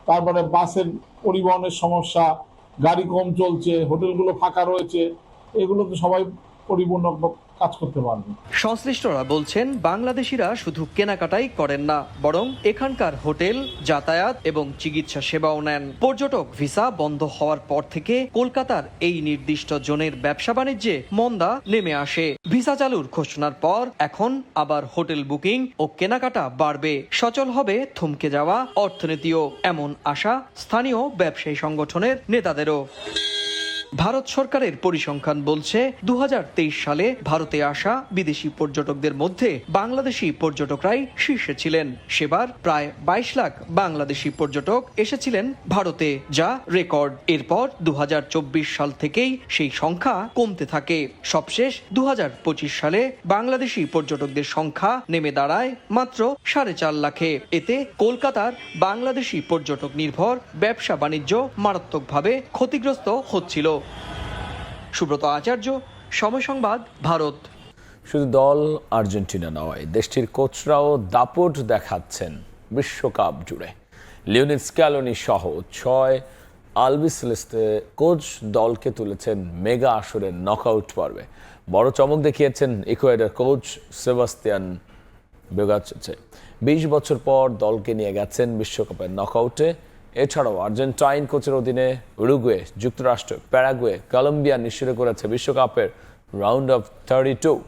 তারপরে বাসের পরিবহনের সমস্যা, গাড়ি কম চলছে, হোটেলগুলো ফাঁকা রয়েছে, এগুলো তো সবাই পরিপূর্ণ কাজ করতে পারবে। সংশ্লিষ্টরা বলছেন বাংলাদেশিরা শুধু কেনাকাটাই করেন না, বরং এখানকার হোটেল, যাতায়াত এবং চিকিৎসা সেবাও নেন। পর্যটক ভিসা বন্ধ হওয়ার পর থেকে কলকাতার এই নির্দিষ্ট জোনের ব্যবসা বাণিজ্যে মন্দা নেমে আসে। ভিসা চালুর ঘোষণার পর এখন আবার হোটেল বুকিং ও কেনাকাটা বাড়বে, সচল হবে থমকে যাওয়া অর্থনীতিও, এমন আশা স্থানীয় ব্যবসায়ী সংগঠনের নেতাদেরও। ভারত সরকারের পরিসংখ্যান বলছে 2023 সালে ভারতে আসা বিদেশি পর্যটকদের মধ্যে বাংলাদেশি পর্যটকরাই শীর্ষে ছিলেন। সেবার প্রায় 22 লাখ বাংলাদেশি পর্যটক এসেছিলেন ভারতে, যা রেকর্ড। এরপর 2024 সাল থেকেই সেই সংখ্যা কমতে থাকে। সবশেষ 2025 সালে বাংলাদেশি পর্যটকদের সংখ্যা নেমে দাঁড়ায় মাত্র 4.5 লাখে। এতে কলকাতার বাংলাদেশি পর্যটক নির্ভর ব্যবসা বাণিজ্য মারাত্মকভাবে ক্ষতিগ্রস্ত হচ্ছিল। সুব্রত আচার্য, সময় সংবাদ, ভারত। শুধু দল আর্জেন্টিনা নয়, দেশটির কোচরাও দাপট দেখাচ্ছেন বিশ্বকাপ জুড়ে। লিওনেল স্ক্যালোনি সহ 6 আলবিসেলেস্তে কোচ দলকে তুলেছেন মেগা আসরের নকআউট পর্বে। বড় চমক দেখিয়েছেন ইকুয়েডর কোচ সেবাস্তিয়ান বেগাচেচে। 20 বছর পর দলকে নিয়ে গেছেন বিশ্বকাপের নকআউটে। এছাড়াও আর্জেন্টাইন কোচের অধীনে উরুগুয়ে, যুক্তরাষ্ট্র, প্যারাগুয়ে, কলম্বিয়া নিশ্চিত করেছে বিশ্বকাপের রাউন্ড অফ 32।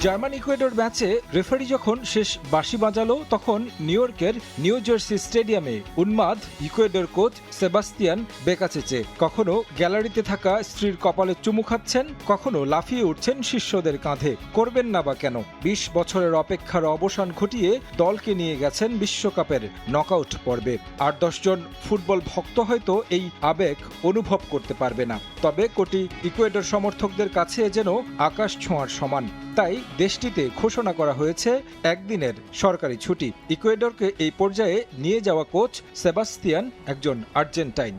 জার্মান ইকুয়েডর ম্যাচে রেফারি যখন শেষ বাঁশি বাজালো, তখন নিউ ইয়র্কের নিউ জার্সি স্টেডিয়ামে উন্মাদ ইকুয়েডর কোচ সেবাস্তিয়ান বেকাচেচে কখনো গ্যালারিতে থাকা স্ত্রীর কপালে চুমু খাচ্ছেন, কখনো লাফিয়ে উঠছেন শিষ্যদের কাঁধে। করবেন না বা কেন? 20 বছরের অপেক্ষার অবসান ঘটিয়ে দলকে নিয়ে গেছেন বিশ্বকাপের নকআউট পর্বে। 8-10 জন ফুটবল ভক্ত হয়তো এই আবেগ অনুভব করতে পারবে না, তবে কোটি ইকুয়েডর সমর্থকদের কাছে যেন আকাশ ছোঁয়ার সমান। তাই দেশটিতে ঘোষণা করা হয়েছে একদিনের সরকারি ছুটি। ইকুয়েডরকে এই পর্যায়ে নিয়ে যাওয়া কোচ সেবাস্তিয়ান একজন আর্জেন্টাইন।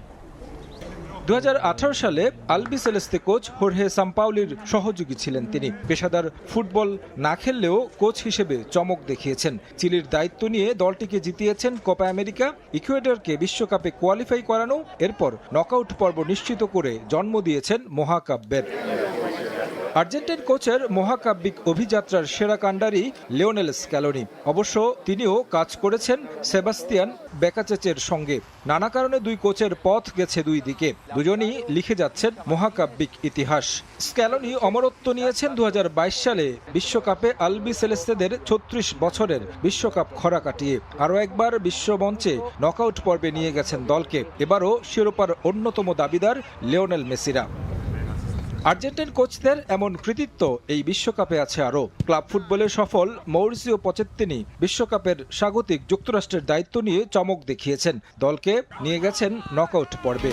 2018 সালে আলবিসেলেস্তে কোচ হোর্হে সাম্পাওলির সহযোগী ছিলেন তিনি। পেশাদার ফুটবল না খেললেও কোচ হিসেবে চমক দেখিয়েছেন। চিলির দায়িত্ব নিয়ে দলটিকে জিতিয়েছেন কোপা আমেরিকা, ইকুয়েডরকে বিশ্বকাপে কোয়ালিফাই করানো, এরপর নকআউট পর্ব নিশ্চিত করে জন্ম দিয়েছেন মহাকাব্যের। আর্জেন্টাইন কোচের মহাকাব্যিক অভিযাত্রার সেরা কাণ্ডারি লিওনেল স্ক্যালোনি। অবশ্য তিনিও কাজ করেছেন সেবাস্তিয়ান বেকাচেচের সঙ্গে। নানা কারণে দুই কোচের পথ গেছে দুই দিকে, দুজনই লিখে যাচ্ছেন মহাকাব্যিক ইতিহাস। স্ক্যালোনি অমরত্ব নিয়েছেন 2022 সালে বিশ্বকাপে আলবিসেলেস্তেদের 36 বছরের বিশ্বকাপ খরা কাটিয়ে। আরও একবার বিশ্বমঞ্চে নকআউট পর্বে নিয়ে গেছেন দলকে। এবারও শিরোপার অন্যতম দাবিদার লিওনেল মেসিরা। আর্জেন্টাইন কোচদের এমন কৃতিত্ব এই বিশ্বকাপে আছে আরও। ক্লাব ফুটবলে সফল মৌরিসিও পচেত্তিনি বিশ্বকাপের স্বাগতিক যুক্তরাষ্ট্রের দায়িত্ব নিয়ে চমক দেখিয়েছেন, দলকে নিয়ে গেছেন নকআউট পর্বে।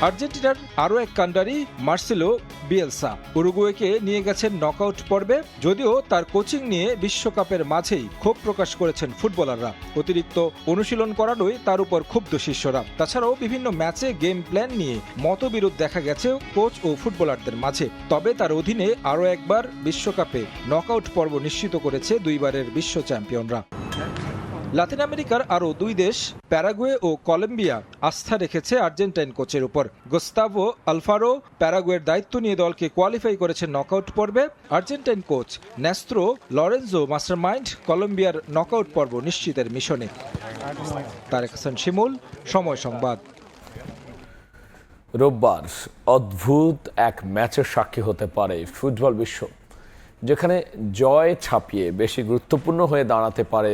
আর্জেন্টিনার আরও এক কাণ্ডারি মার্সেলো বিয়েলসা উরুগুয়েকে নিয়ে গেছেন নকআউট পর্বে। যদিও তার কোচিং নিয়ে বিশ্বকাপের মাঝেই ক্ষোভ প্রকাশ করেছেন ফুটবলাররা। অতিরিক্ত অনুশীলন করানোয় তার উপর ক্ষুব্ধ শিষ্যরা। তাছাড়াও বিভিন্ন ম্যাচে গেম প্ল্যান নিয়ে মতবিরোধ দেখা গেছে কোচ ও ফুটবলারদের মাঝে। তবে তার অধীনে আরও একবার বিশ্বকাপে নকআউট পর্ব নিশ্চিত করেছে দুইবারের বিশ্ব চ্যাম্পিয়নরা। লাতিন আমেরিকার আরও দুই দেশ প্যারাগুয়ে ও কলম্বিয়া আস্থা রেখেছে আর্জেন্টাইন কোচের উপর। গুস্তাভো আলফারো প্যারাগুয়ের দায়িত্ব নিয়ে দলকে কোয়ালিফাই করেছেন নকআউট পর্বে। আর্জেন্টাইন কোচ নেস্ত্রো লরেনজো মাস্টারমাইন্ড কলম্বিয়ার নকআউট পর্ব নিশ্চিতের মিশনে। তারেক হাসান শিমুল, সময় সংবাদ। রোববার অদ্ভুত এক ম্যাচের সাক্ষী হতে পারে ফুটবল বিশ্ব, যেখানে জয় ছাপিয়ে বেশি গুরুত্বপূর্ণ হয়ে দাঁড়াতে পারে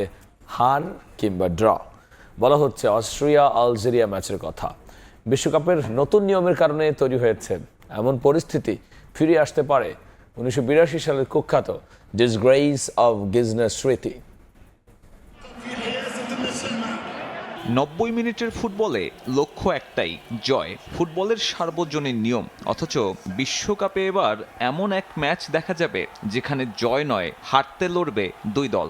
হার কিংবা ড্র। বলা হচ্ছে অস্ট্রিয়া আলজেরিয়া ম্যাচের কথা। বিশ্বকাপের নতুন নিয়মের কারণে তৈরি হয়েছে এমন পরিস্থিতি ফিরে আসতে পারে 1982 সালের কুখ্যাত ডিসগ্রেস অফ গিজনের স্মৃতি। 90 মিনিটের ফুটবলে লক্ষ্য একটাই, জয়। ফুটবলের সার্বজনীন নিয়ম, অথচ বিশ্বকাপে এবার এমন এক ম্যাচ দেখা যাবে যেখানে জয় নয়, হারতে লড়বে দুই দল।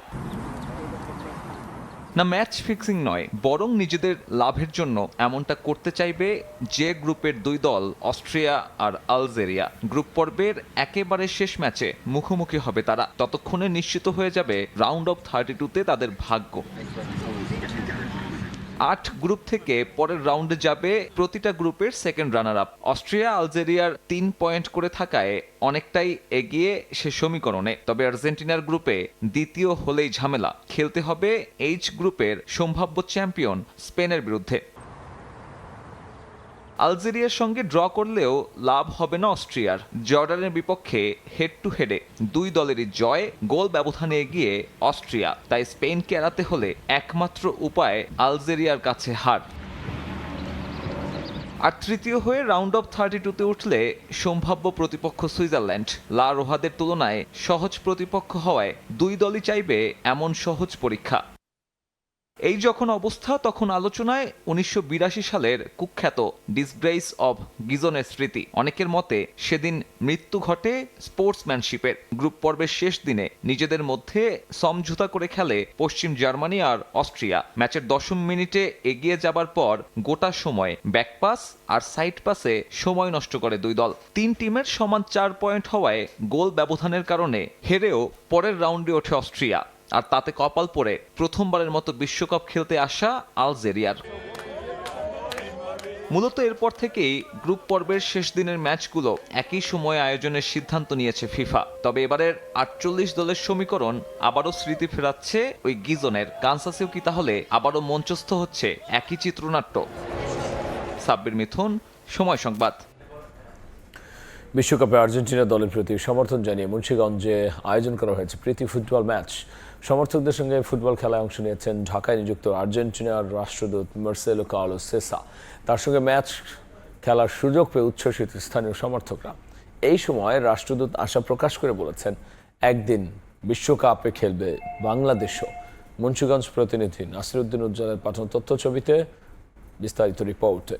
না ম্যাচ ফিক্সিং নয়, বরং নিজেদের লাভের জন্য এমনটা করতে চাইবে যে গ্রুপের দুই দল, অস্ট্রিয়া আর আলজেরিয়া। গ্রুপ পর্বের একেবারে শেষ ম্যাচে মুখোমুখি হবে তারা। ততক্ষণে নিশ্চিত হয়ে যাবে রাউন্ড অফ 32-তে তাদের ভাগ্য। 8 গ্রুপ থেকে পরের রাউন্ডে যাবে প্রতিটা গ্রুপের সেকেন্ড রানার আপ। অস্ট্রিয়া আলজেরিয়ার 3 পয়েন্ট করে থাকায় অনেকটাই এগিয়ে সে সমীকরণে। তবে আর্জেন্টিনার গ্রুপে দ্বিতীয় হলেই ঝামেলা। খেলতে হবে এইচ গ্রুপের সম্ভাব্য চ্যাম্পিয়ন স্পেনের বিরুদ্ধে। আলজেরিয়ার সঙ্গে ড্র করলেও লাভ হবে না অস্ট্রিয়ার। জর্ডানের বিপক্ষে হেড টু হেডে দুই দলেরই জয়, গোল ব্যবধানে এগিয়ে অস্ট্রিয়া। তাই স্পেনকে এড়াতে হলে একমাত্র উপায় আলজেরিয়ার কাছে হার। আর তৃতীয় হয়ে রাউন্ড অফ 32-তে উঠলে সম্ভাব্য প্রতিপক্ষ সুইজারল্যান্ড। লা রোহাদের তুলনায় সহজ প্রতিপক্ষ হওয়ায় দুই দলই চাইবে এমন সহজ পরীক্ষা। এই যখন অবস্থা, তখন আলোচনায় 1982 সালের কুখ্যাত ডিসগ্রেস অফ গিজনের স্মৃতি। অনেকের মতে সেদিন মৃত্যু ঘটে স্পোর্টসম্যানশিপের। গ্রুপ পর্বের শেষ দিনে নিজেদের মধ্যে সমঝোতা করে খেলে পশ্চিম জার্মানি আর অস্ট্রিয়া। ম্যাচের 10ম মিনিটে এগিয়ে যাবার পর গোটা সময় ব্যাকপাস আর সাইড পাসে সময় নষ্ট করে দুই দল। 3 টিমের সমান 4 পয়েন্ট হওয়ায় গোল ব্যবধানের কারণে হেরেও পরের রাউন্ডে ওঠে অস্ট্রিয়া। আর তাতে কপাল পড়ে প্রথমবারের মতো বিশ্বকাপ খেলতে আসা আলজেরিয়ার। মূলত এরপর থেকেই গ্রুপ পর্বের শেষ দিনের ম্যাচগুলো একই সময়ে আয়োজনের সিদ্ধান্ত নিয়েছে ফিফা। তবে এবারের 48 দলের সমীকরণ আবারও স্মৃতি ফেরাচ্ছে ওই গিজনের। কানসাসেও কি তাহলে আবারও মঞ্চস্থ হচ্ছে একই চিত্রনাট্য? সাব্বির মিথুন, সময় সংবাদ। বিশ্বকাপে আর্জেন্টিনা দলের প্রতি সমর্থন জানিয়ে মুন্সিগঞ্জে আয়োজন করা হয়েছে প্রীতি ফুটবল ম্যাচ। সমর্থকদের সঙ্গে ফুটবল খেলায় অংশ নিয়েছেন ঢাকায় নিযুক্ত আর্জেন্টিনার রাষ্ট্রদূত মার্সেলো কার্লোস সেসা। তার সঙ্গে ম্যাচ খেলার সুযোগ পেয়ে উচ্ছ্বসিত স্থানীয় সমর্থকরা। এই সময় রাষ্ট্রদূত আশা প্রকাশ করে বলেছেন, একদিন বিশ্বকাপে খেলবে বাংলাদেশও। মুন্সিগঞ্জ প্রতিনিধি নাসিরউদ্দিন উজ্জ্বলের পাঠানো তথ্য ছবিতে বিস্তারিত রিপোর্টে।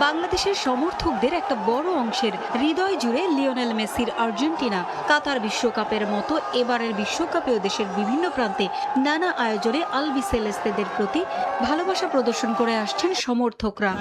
বাংলাদেশের সমর্থকদের একটা বড় অংশের হৃদয় জুড়ে লিওনেল মেসির আর্জেন্টিনা। কাতার বিশ্বকাপের মতো এবারের বিশ্বকাপেও দেশের বিভিন্ন প্রান্তে নানা আয়োজনে আলবিসেলেস্তেদের প্রতি ভালোবাসা প্রদর্শন করে আসছেন সমর্থকরা।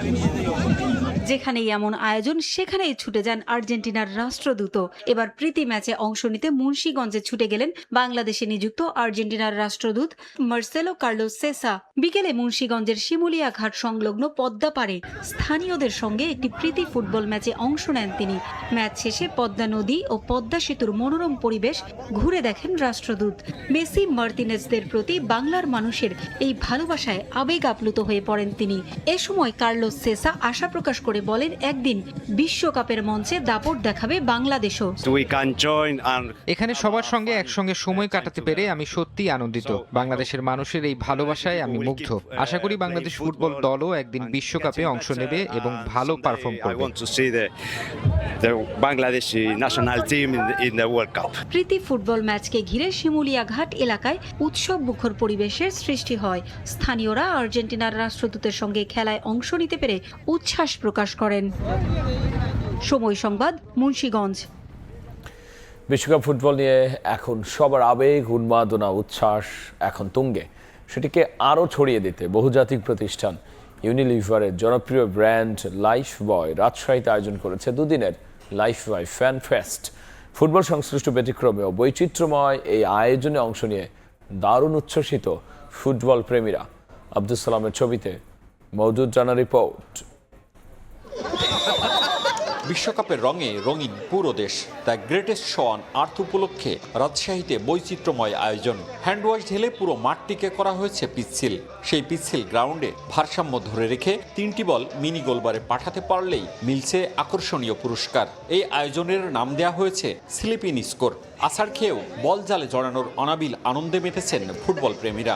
যেখানেই এমন আয়োজন সেখানেই ছুটে যান আর্জেন্টিনার রাষ্ট্রদূত। এবার প্রীতি ম্যাচে অংশ নিতে মুন্সিগঞ্জে ছুটে গেলেন বাংলাদেশে নিযুক্ত আর্জেন্টিনার রাষ্ট্রদূত মার্সেলো কার্লোস সেসা। বিকেলে মুন্সিগঞ্জের শিমুলিয়া ঘাট সংলগ্ন পদ্মা পাড়ে স্থানীয়দের সঙ্গে একটি প্রীতি ফুটবল ম্যাচে অংশ নেন তিনি। ম্যাচ শেষে পদ্মা নদী ও পদ্মা সেতুর মনোরম পরিবেশ ঘুরে দেখেন রাষ্ট্রদূত। মেসি মার্টিনেজদের প্রতি বাংলার মানুষের এই ভালোবাসায় আবেগ আপ্লুত হয়ে পড়েন তিনি। এ সময় কার্লোস সেসা আশা প্রকাশ করে বলেন, একদিন বিশ্বকাপের মঞ্চে দাপট দেখাবে বাংলাদেশও। এখানে সবার সঙ্গে একসঙ্গে সময় কাটাতে পেরে আমি সত্যিই আনন্দিত। বাংলাদেশের মানুষের এই ভালোবাসায় আমি মুগ্ধ। আশা করি বাংলাদেশ ফুটবল দলও একদিন বিশ্বকাপে অংশ নেবে এবং ভালো পারফর্ম করবে। প্রীতি ফুটবল ম্যাচকে ঘিরে শিমুলিয়া ঘাট এলাকায় উৎসব মুখর পরিবেশের সৃষ্টি হয়। স্থানীয়রা আর্জেন্টিনার রাষ্ট্রদূতের সঙ্গে খেলায় অংশ নিতে পেরে উচ্ছ্বাস প্রকাশ করেন। সময় সংবাদ, মুন্সিগঞ্জ। বিশ্বকাপ ফুটবল নিয়ে এখন সবার আবেগ, উন্মাদনা, উচ্ছ্বাস এখন তুঙ্গে। সেটিকে আরও ছড়িয়ে দিতে বহুজাতিক প্রতিষ্ঠান ইউনিলিভারের জনপ্রিয় ব্র্যান্ড লাইফ বয় রাজশাহীতে আয়োজন করেছে দুদিনের লাইফ বয় ফ্যান ফেস্ট। ফুটবল সংশ্লিষ্ট ব্যতিক্রমে ও বৈচিত্র্যময় এই আয়োজনে অংশ নিয়ে দারুণ উচ্ছ্বসিত ফুটবল প্রেমীরা। আব্দুল সালামের ছবিতে মওদুদ রানা রিপোর্ট। বিশ্বকাপের রঙে রঙিন পুরো দেশ। The greatest show on earth উপলক্ষে রাজশাহীতে বৈচিত্র্যময় আয়োজন। হ্যান্ডওয়াশ ঢেলে পুরো মাঠটিকে করা হয়েছে পিচ্ছিল। সেই পিচ্ছিল গ্রাউন্ডে ভারসাম্য ধরে রেখে 3টি বল মিনি গোলবারে পাঠাতে পারলেই মিলছে আকর্ষণীয় পুরস্কার। এই আয়োজনের নাম দেয়া হয়েছে স্লিপ ইন স্কোর। আছাড় খেয়েও বল জালে জড়ানোর অনাবিল আনন্দে মেতেছেন ফুটবল প্রেমীরা।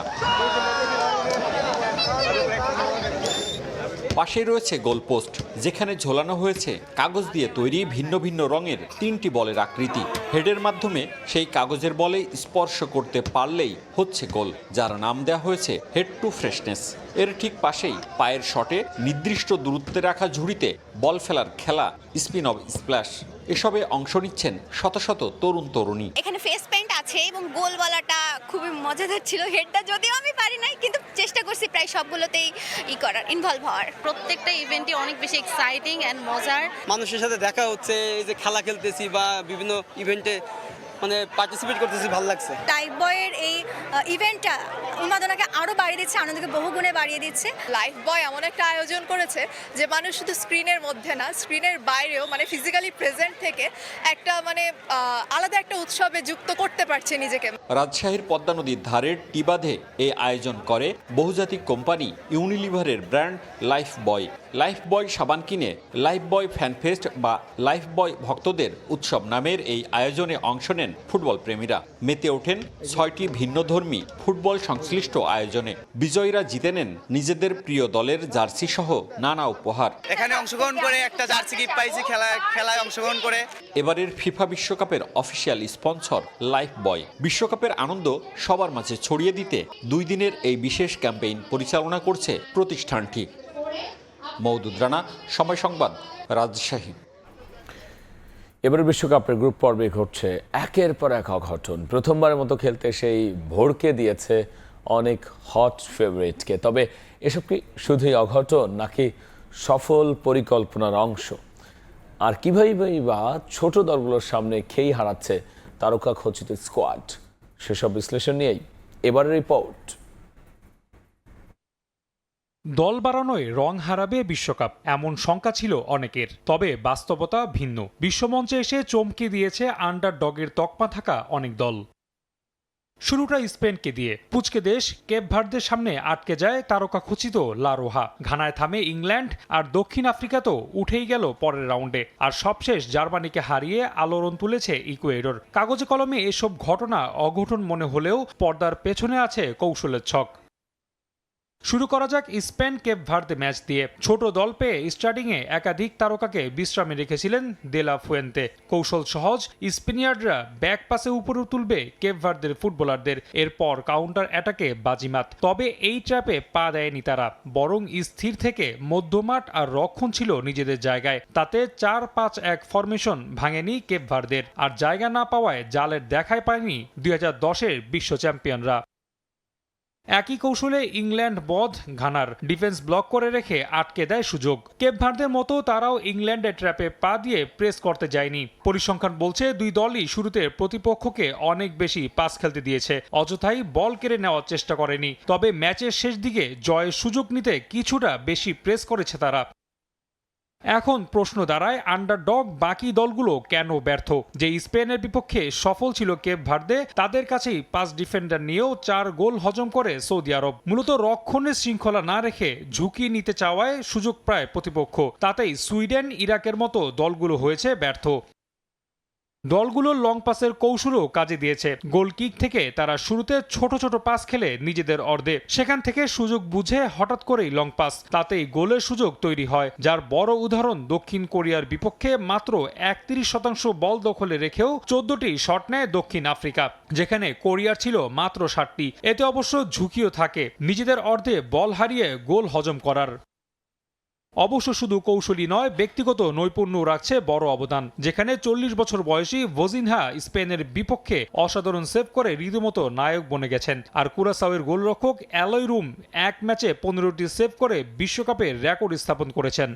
পাশে রয়েছে গোলপোস্ট, যেখানে ঝোলানো হয়েছে কাগজ দিয়ে তৈরি ভিন্ন ভিন্ন রঙের 3টি বলের আকৃতি। হেডের মাধ্যমে সেই কাগজের বলে স্পর্শ করতে পারলেই হচ্ছে গোল, যার নাম দেওয়া হয়েছে হেড টু ফ্রেশনেস। এর ঠিক পাশেই পায়ের শটে নির্দিষ্ট দূরত্বে রাখা ঝুড়িতে বল ফেলার খেলা স্পিন অফ স্প্ল্যাশ। এসবে অংশ নিচ্ছেন শত শত তরুণ তরুণী। এখানে ফেস পেইন্ট আছে এবং গোল বলাটা খুবই মজাদার ছিল। হেডটা যদিও আমি পারি নাই, কিন্তু চেষ্টা করছি প্রায় সবগুলোতেই করার, ইনভলভ হওয়ার। প্রত্যেকটা ইভেন্টই অনেক বেশি এক্সাইটিং এন্ড মজার। মানুষের সাথে দেখা হচ্ছে, এই যে খেলা খেলতেছি বা বিভিন্ন ইভেন্টে মানে পার্টিসিপেট করতেছি, ভালো লাগছে। টাইপ বয়ের এই ইভেন্টটা উন্মাদনাকে আরো বাড়িয়ে দিচ্ছে, আনন্দকে বহুগুণে বাড়িয়ে দিচ্ছে। লাইফ বয় এমন একটা আয়োজন করেছে যে মানুষ শুধু স্ক্রিনের মধ্যে না, স্ক্রিনের বাইরেও মানে ফিজিক্যালি প্রেজেন্ট থেকে একটা মানে আলাদা একটা উৎসবে যুক্ত করতে পারছে নিজেকে। রাজশাহীর পদ্মা নদীর ধারের টিবাধে এই আয়োজন করে বহুজাতিক কোম্পানি ইউনিলিভারের ব্র্যান্ড লাইফ বয়। লাইফ বয় সাবান কিনে লাইফ বয় ফ্যানফেস্ট বা লাইফ বয় ভক্তদের উৎসব নামের এই আয়োজনে অংশ নেন ফুটবল প্রেমীরা। মেতে ওঠেন 6টি ভিন্নধর্মী ফুটবল সংশ্লিষ্ট আয়োজনে। বিজয়ীরা জিতে নেন নিজেদের প্রিয় দলের জার্সি সহ নানা উপহার। এখানে অংশগ্রহণ করে একটা জার্সি গিফট পাইছি খেলায় অংশগ্রহণ করে। এবারের ফিফা বিশ্বকাপের অফিসিয়াল স্পন্সর লাইফ বয়। বিশ্বকাপের আনন্দ সবার মাঝে ছড়িয়ে দিতে 2 দিনের এই বিশেষ ক্যাম্পেইন পরিচালনা করছে প্রতিষ্ঠানটি। মওদুদ রানা, সময় সংবাদ, রাজশাহী। এবারে বিশ্বকাপের গ্রুপ পর্বে ঘটছে একের পর এক অঘটন। প্রথমবারের মতো খেলতে সেই ভড়কে দিয়েছে অনেক হট ফেভারিটকে। তবে এসব কি শুধুই অঘটন নাকি সফল পরিকল্পনার অংশ? আর কীভাবেই বা ছোট দলগুলোর সামনে খেই হারাচ্ছে তারকা খচিত স্কোয়াড? সেসব বিশ্লেষণ নিয়েই এবারের রিপোর্ট। দল বাড়ানোয় রং হারাবে বিশ্বকাপ, এমন শঙ্কা ছিল অনেকের। তবে বাস্তবতা ভিন্ন। বিশ্বমঞ্চে এসে চমকে দিয়েছে আন্ডারডগের তকমা থাকা অনেক দল। শুরুটা স্পেনকে দিয়ে। পুচকে দেশ কেপ ভার্দের সামনে আটকে যায় তারকা খচিত লা রোহা। ঘানায় থামে ইংল্যান্ড, আর দক্ষিণ আফ্রিকা তো উঠেই গেল পরের রাউন্ডে। আর সবশেষ জার্মানিকে হারিয়ে আলোড়ন তুলেছে ইকুয়েডর। কাগজে কলমে এসব ঘটনা অঘটন মনে হলেও পর্দার পেছনে আছে কৌশলের ছক। শুরু করা যাক স্পেন কেপ ভার্দে ম্যাচ দিয়ে। ছোট দল পেয়ে স্টার্টিংয়ে একাধিক তারকাকে বিশ্রামে রেখেছিলেন দে লা ফুয়েন্তে। কৌশল সহজ, স্পেনিয়ার্ডরা ব্যাক পাসে উপরে তুলবে কেপ ভার্দের ফুটবলারদের। এরপর কাউন্টার অ্যাটাকে বাজিমাত। তবে এই ট্র্যাপে পা দেয়নি তারা, বরং স্থির থেকে মধ্যমাঠ আর রক্ষণ ছিল নিজেদের জায়গায়। তাতে 4-5-1 ফরমেশন ভাঙেনি কেপ ভার্দের। আর জায়গা না পাওয়ায় জালের দেখাই পায়নি 2010-এর বিশ্ব চ্যাম্পিয়নরা। একই কৌশলে ইংল্যান্ড বধ ঘানার। ডিফেন্স ব্লক করে রেখে আটকে দেয় সুযোগ। কেপ ভার্দের মতো তারাও ইংল্যান্ডের ট্র্যাপে পা দিয়ে প্রেস করতে যায়নি। পরিসংখ্যান বলছে দুই দলই শুরুতে প্রতিপক্ষকে অনেক বেশি পাস খেলতে দিয়েছে, অযথাই বল কেড়ে নেওয়ার চেষ্টা করেনি। তবে ম্যাচের শেষ দিকে জয়ের সুযোগ নিতে কিছুটা বেশি প্রেস করেছে তারা। এখন প্রশ্ন দাঁড়ায়, আন্ডারডগ বাকি দলগুলো কেন ব্যর্থ? যে স্পেনের বিপক্ষে সফল ছিল কেপ ভার্দে, তাদের কাছেই 5 ডিফেন্ডার নিয়েও 4 গোল হজম করে সৌদি আরব। মূলত রক্ষণের শৃঙ্খলা না রেখে ঝুঁকি নিতে চাওয়ায় সুযোগ প্রায় প্রতিপক্ষ। তাতেই সুইডেন, ইরাকের মতো দলগুলো হয়েছে ব্যর্থ। দলগুলোর লং পাসের কৌশলও কাজে দিয়েছে। গোল কিক থেকে তারা শুরুতে ছোট ছোট পাস খেলে নিজেদের অর্ধে, সেখান থেকে সুযোগ বুঝে হঠাৎ করেই লং পাস, তাতেই গোলের সুযোগ তৈরি হয়। যার বড় উদাহরণ দক্ষিণ কোরিয়ার বিপক্ষে মাত্র 31% বল দখলে রেখেও 14টি শট নেয় দক্ষিণ আফ্রিকা, যেখানে কোরিয়ার ছিল মাত্র 7টি। এতে অবশ্য ঝুঁকিও থাকে নিজেদের অর্ধে বল হারিয়ে গোল হজম করার। অবশ্য শুধু কৌশলী নয়, ব্যক্তিগত নৈপুণ্য রাখছে বড় অবদান। যেখানে 40 বছর বয়সী ভোজিনহা স্পেনের বিপক্ষে অসাধারণ সেভ করে রীতিমতো নায়ক বনে গেছেন। আর কুরাসাওয়ের গোলরক্ষক অ্যালয় রুম 1 ম্যাচে 15টি সেভ করে বিশ্বকাপে রেকর্ড স্থাপন করেছেন।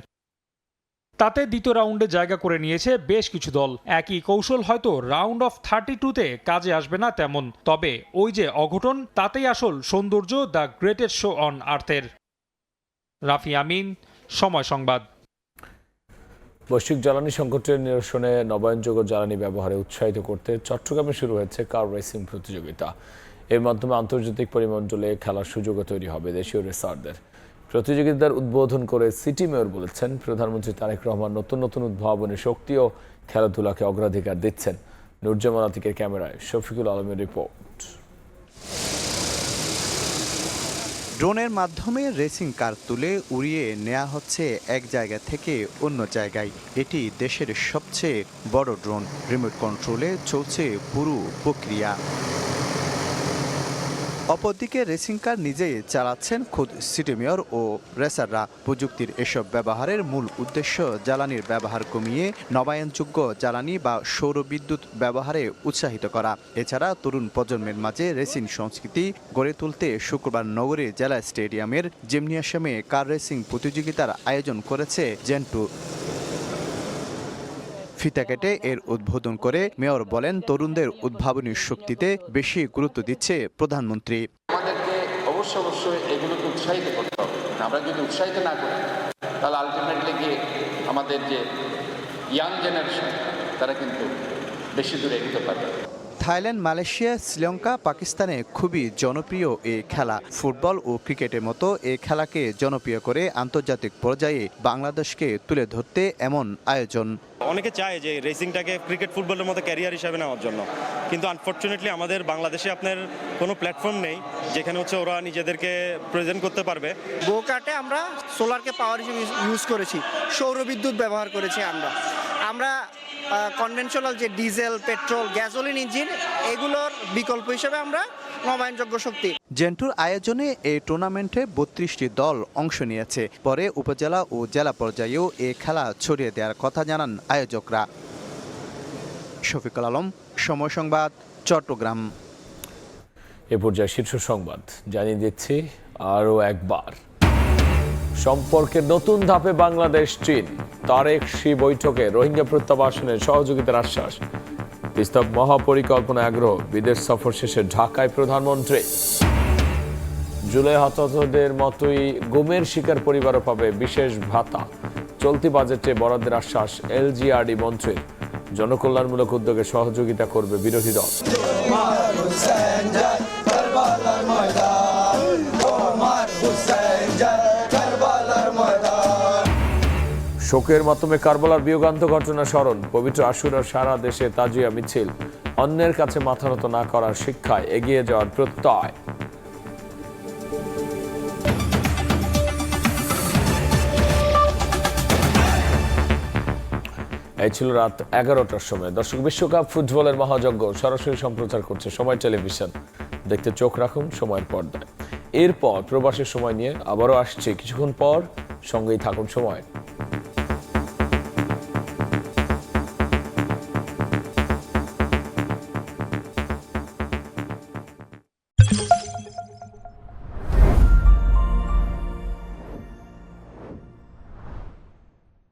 তাতে দ্বিতীয় রাউন্ডে জায়গা করে নিয়েছে বেশ কিছু দল। একই কৌশল হয়তো রাউন্ড অফ 32-তে কাজে আসবে না তেমন। তবে ওই যে অঘটন, তাতেই আসল সৌন্দর্য দ্য গ্রেটেস্ট শো অন আর্থের। রাফি আমিন, সময় সংবাদ। বৈশ্বিক জ্বালানি সংকটের নিরসনে নবায়নযোগ্য জ্বালানি ব্যবহারে উৎসাহিত করতে চট্টগ্রামে শুরু হয়েছে কার রেসিং প্রতিযোগিতা। এর মাধ্যমে আন্তর্জাতিক পরিমণ্ডলে খেলার সুযোগও তৈরি হবে দেশীয় রেসারদের। প্রতিযোগিতার উদ্বোধন করে সিটি মেয়র বলেছেন, প্রধানমন্ত্রী তারেক রহমান নতুন নতুন উদ্ভাবনী শক্তি ও খেলাধুলাকে অগ্রাধিকার দিচ্ছেন। নুরজামান আতিকের ক্যামেরায় শফিকুল আলমের রিপোর্ট। ড্রোনের মাধ্যমে রেসিং কার তুলে উড়িয়ে নেওয়া হচ্ছে এক জায়গা থেকে অন্য জায়গায়। এটি দেশের সবচেয়ে বড় ড্রোন। রিমোট কন্ট্রোলে চলছে পুরো প্রক্রিয়া। অপরদিকে রেসিং কার নিজেই চালাচ্ছেন খোদ সিটি মেয়র ও রেসাররা। প্রযুক্তির এসব ব্যবহারের মূল উদ্দেশ্য জ্বালানির ব্যবহার কমিয়ে নবায়নযোগ্য জ্বালানি বা সৌর বিদ্যুৎ ব্যবহারে উৎসাহিত করা। এছাড়া তরুণ প্রজন্মের মাঝে রেসিং সংস্কৃতি গড়ে তুলতে শুক্রবার নগরী জেলা স্টেডিয়ামের জিমনিয়াসিয়ামে কার রেসিং প্রতিযোগিতার আয়োজন করেছে জেন্টু। ফিতা কেটে এর উদ্বোধন করে মেয়র বলেন, তরুণদের উদ্ভাবনী শক্তিতে বেশি গুরুত্ব দিচ্ছে প্রধানমন্ত্রী। আমাদেরকে অবশ্যই এগুলোকে উৎসাহিত করতে হবে। আমরা যদি উৎসাহিত না করি তাহলে আলটিমেটলি গিয়ে আমাদের যে ইয়াং জেনারেশন তারা কিন্তু বেশি দূরে এগোতে পারবে। থাইল্যান্ড, মালয়েশিয়া, শ্রীলঙ্কা, পাকিস্তানে খুবই জনপ্রিয় এই খেলা। ফুটবল ও ক্রিকেটের মতো এই খেলাকে জনপ্রিয় করে আন্তর্জাতিক পর্যায়ে বাংলাদেশকে তুলে ধরতে এমন আয়োজন। অনেকে চায় যে রেসিংটাকে ক্রিকেট ফুটবলের মতো ক্যারিয়ার হিসাবে নেওয়ার জন্য, কিন্তু আনফর্চুনেটলি আমাদের বাংলাদেশে আপনার কোনো প্ল্যাটফর্ম নেই যেখানে হচ্ছে ওরা নিজেদেরকে প্রেজেন্ট করতে পারবে। গো কার্টে আমরা সোলারকে পাওয়ার হিসেবে ইউজ করেছি, সৌরবিদ্যুৎ ব্যবহার করেছি। আমরা কনভেনশনাল যে ডিজেল, পেট্রোল, গ্যাসোলিন ইঞ্জিন এগুলোর বিকল্প হিসেবে আমরা নবায়নযোগ্য শক্তি। জেন্টুর আয়োজনে এই টুর্নামেন্টে 32টি দল অংশ নিয়েছে। পরে উপজেলা ও জেলা পর্যায়েও এই খেলা ছড়িয়ে দেওয়ার কথা জানান আয়োজকরা। শফিকুল আলম, সময় সংবাদ, চট্টগ্রাম। এ পর্যায়ে শীর্ষ সংবাদ জানিয়ে দিচ্ছি আরও একবার। সম্পর্কের নতুন ধাপে বাংলাদেশ চীন। তারেক শি বৈঠকে রোহিঙ্গা প্রত্যাবাসনের সহযোগিতার আশ্বাস। তিস্তা মহাপরিকল্পনা আগ্রহ। বিদেশ সফর শেষে ঢাকায় প্রধানমন্ত্রী। জুলাই হতাহতদের মতোই গুমের শিকার পরিবারও পাবে বিশেষ ভাতা। চলতি বাজেটে বরাদ্দের আশ্বাস এলজিআরডি মন্ত্রীর। জনকল্যাণমূলক উদ্যোগে সহযোগিতা করবে বিরোধী দল। শোকের মাধ্যমে কারবালার বিয়োগান্ত ঘটনা স্মরণ। পবিত্র আশুরার সারা দেশে তাজিয়া মিছিল। অন্যের কাছে মাথা নত না করার শিক্ষায় এগিয়ে যাওয়ার প্রত্যয়। এই ছিল রাত 11টার সময়। দর্শক, বিশ্বকাপ ফুটবলের মহাযজ্ঞ সরাসরি সম্প্রচার করছে সময় টেলিভিশন। দেখতে চোখ রাখুন সময়ের পর্দায়। এরপর প্রবাসের সময় নিয়ে আবারও আসছে কিছুক্ষণ পর। সঙ্গেই থাকুন সময়।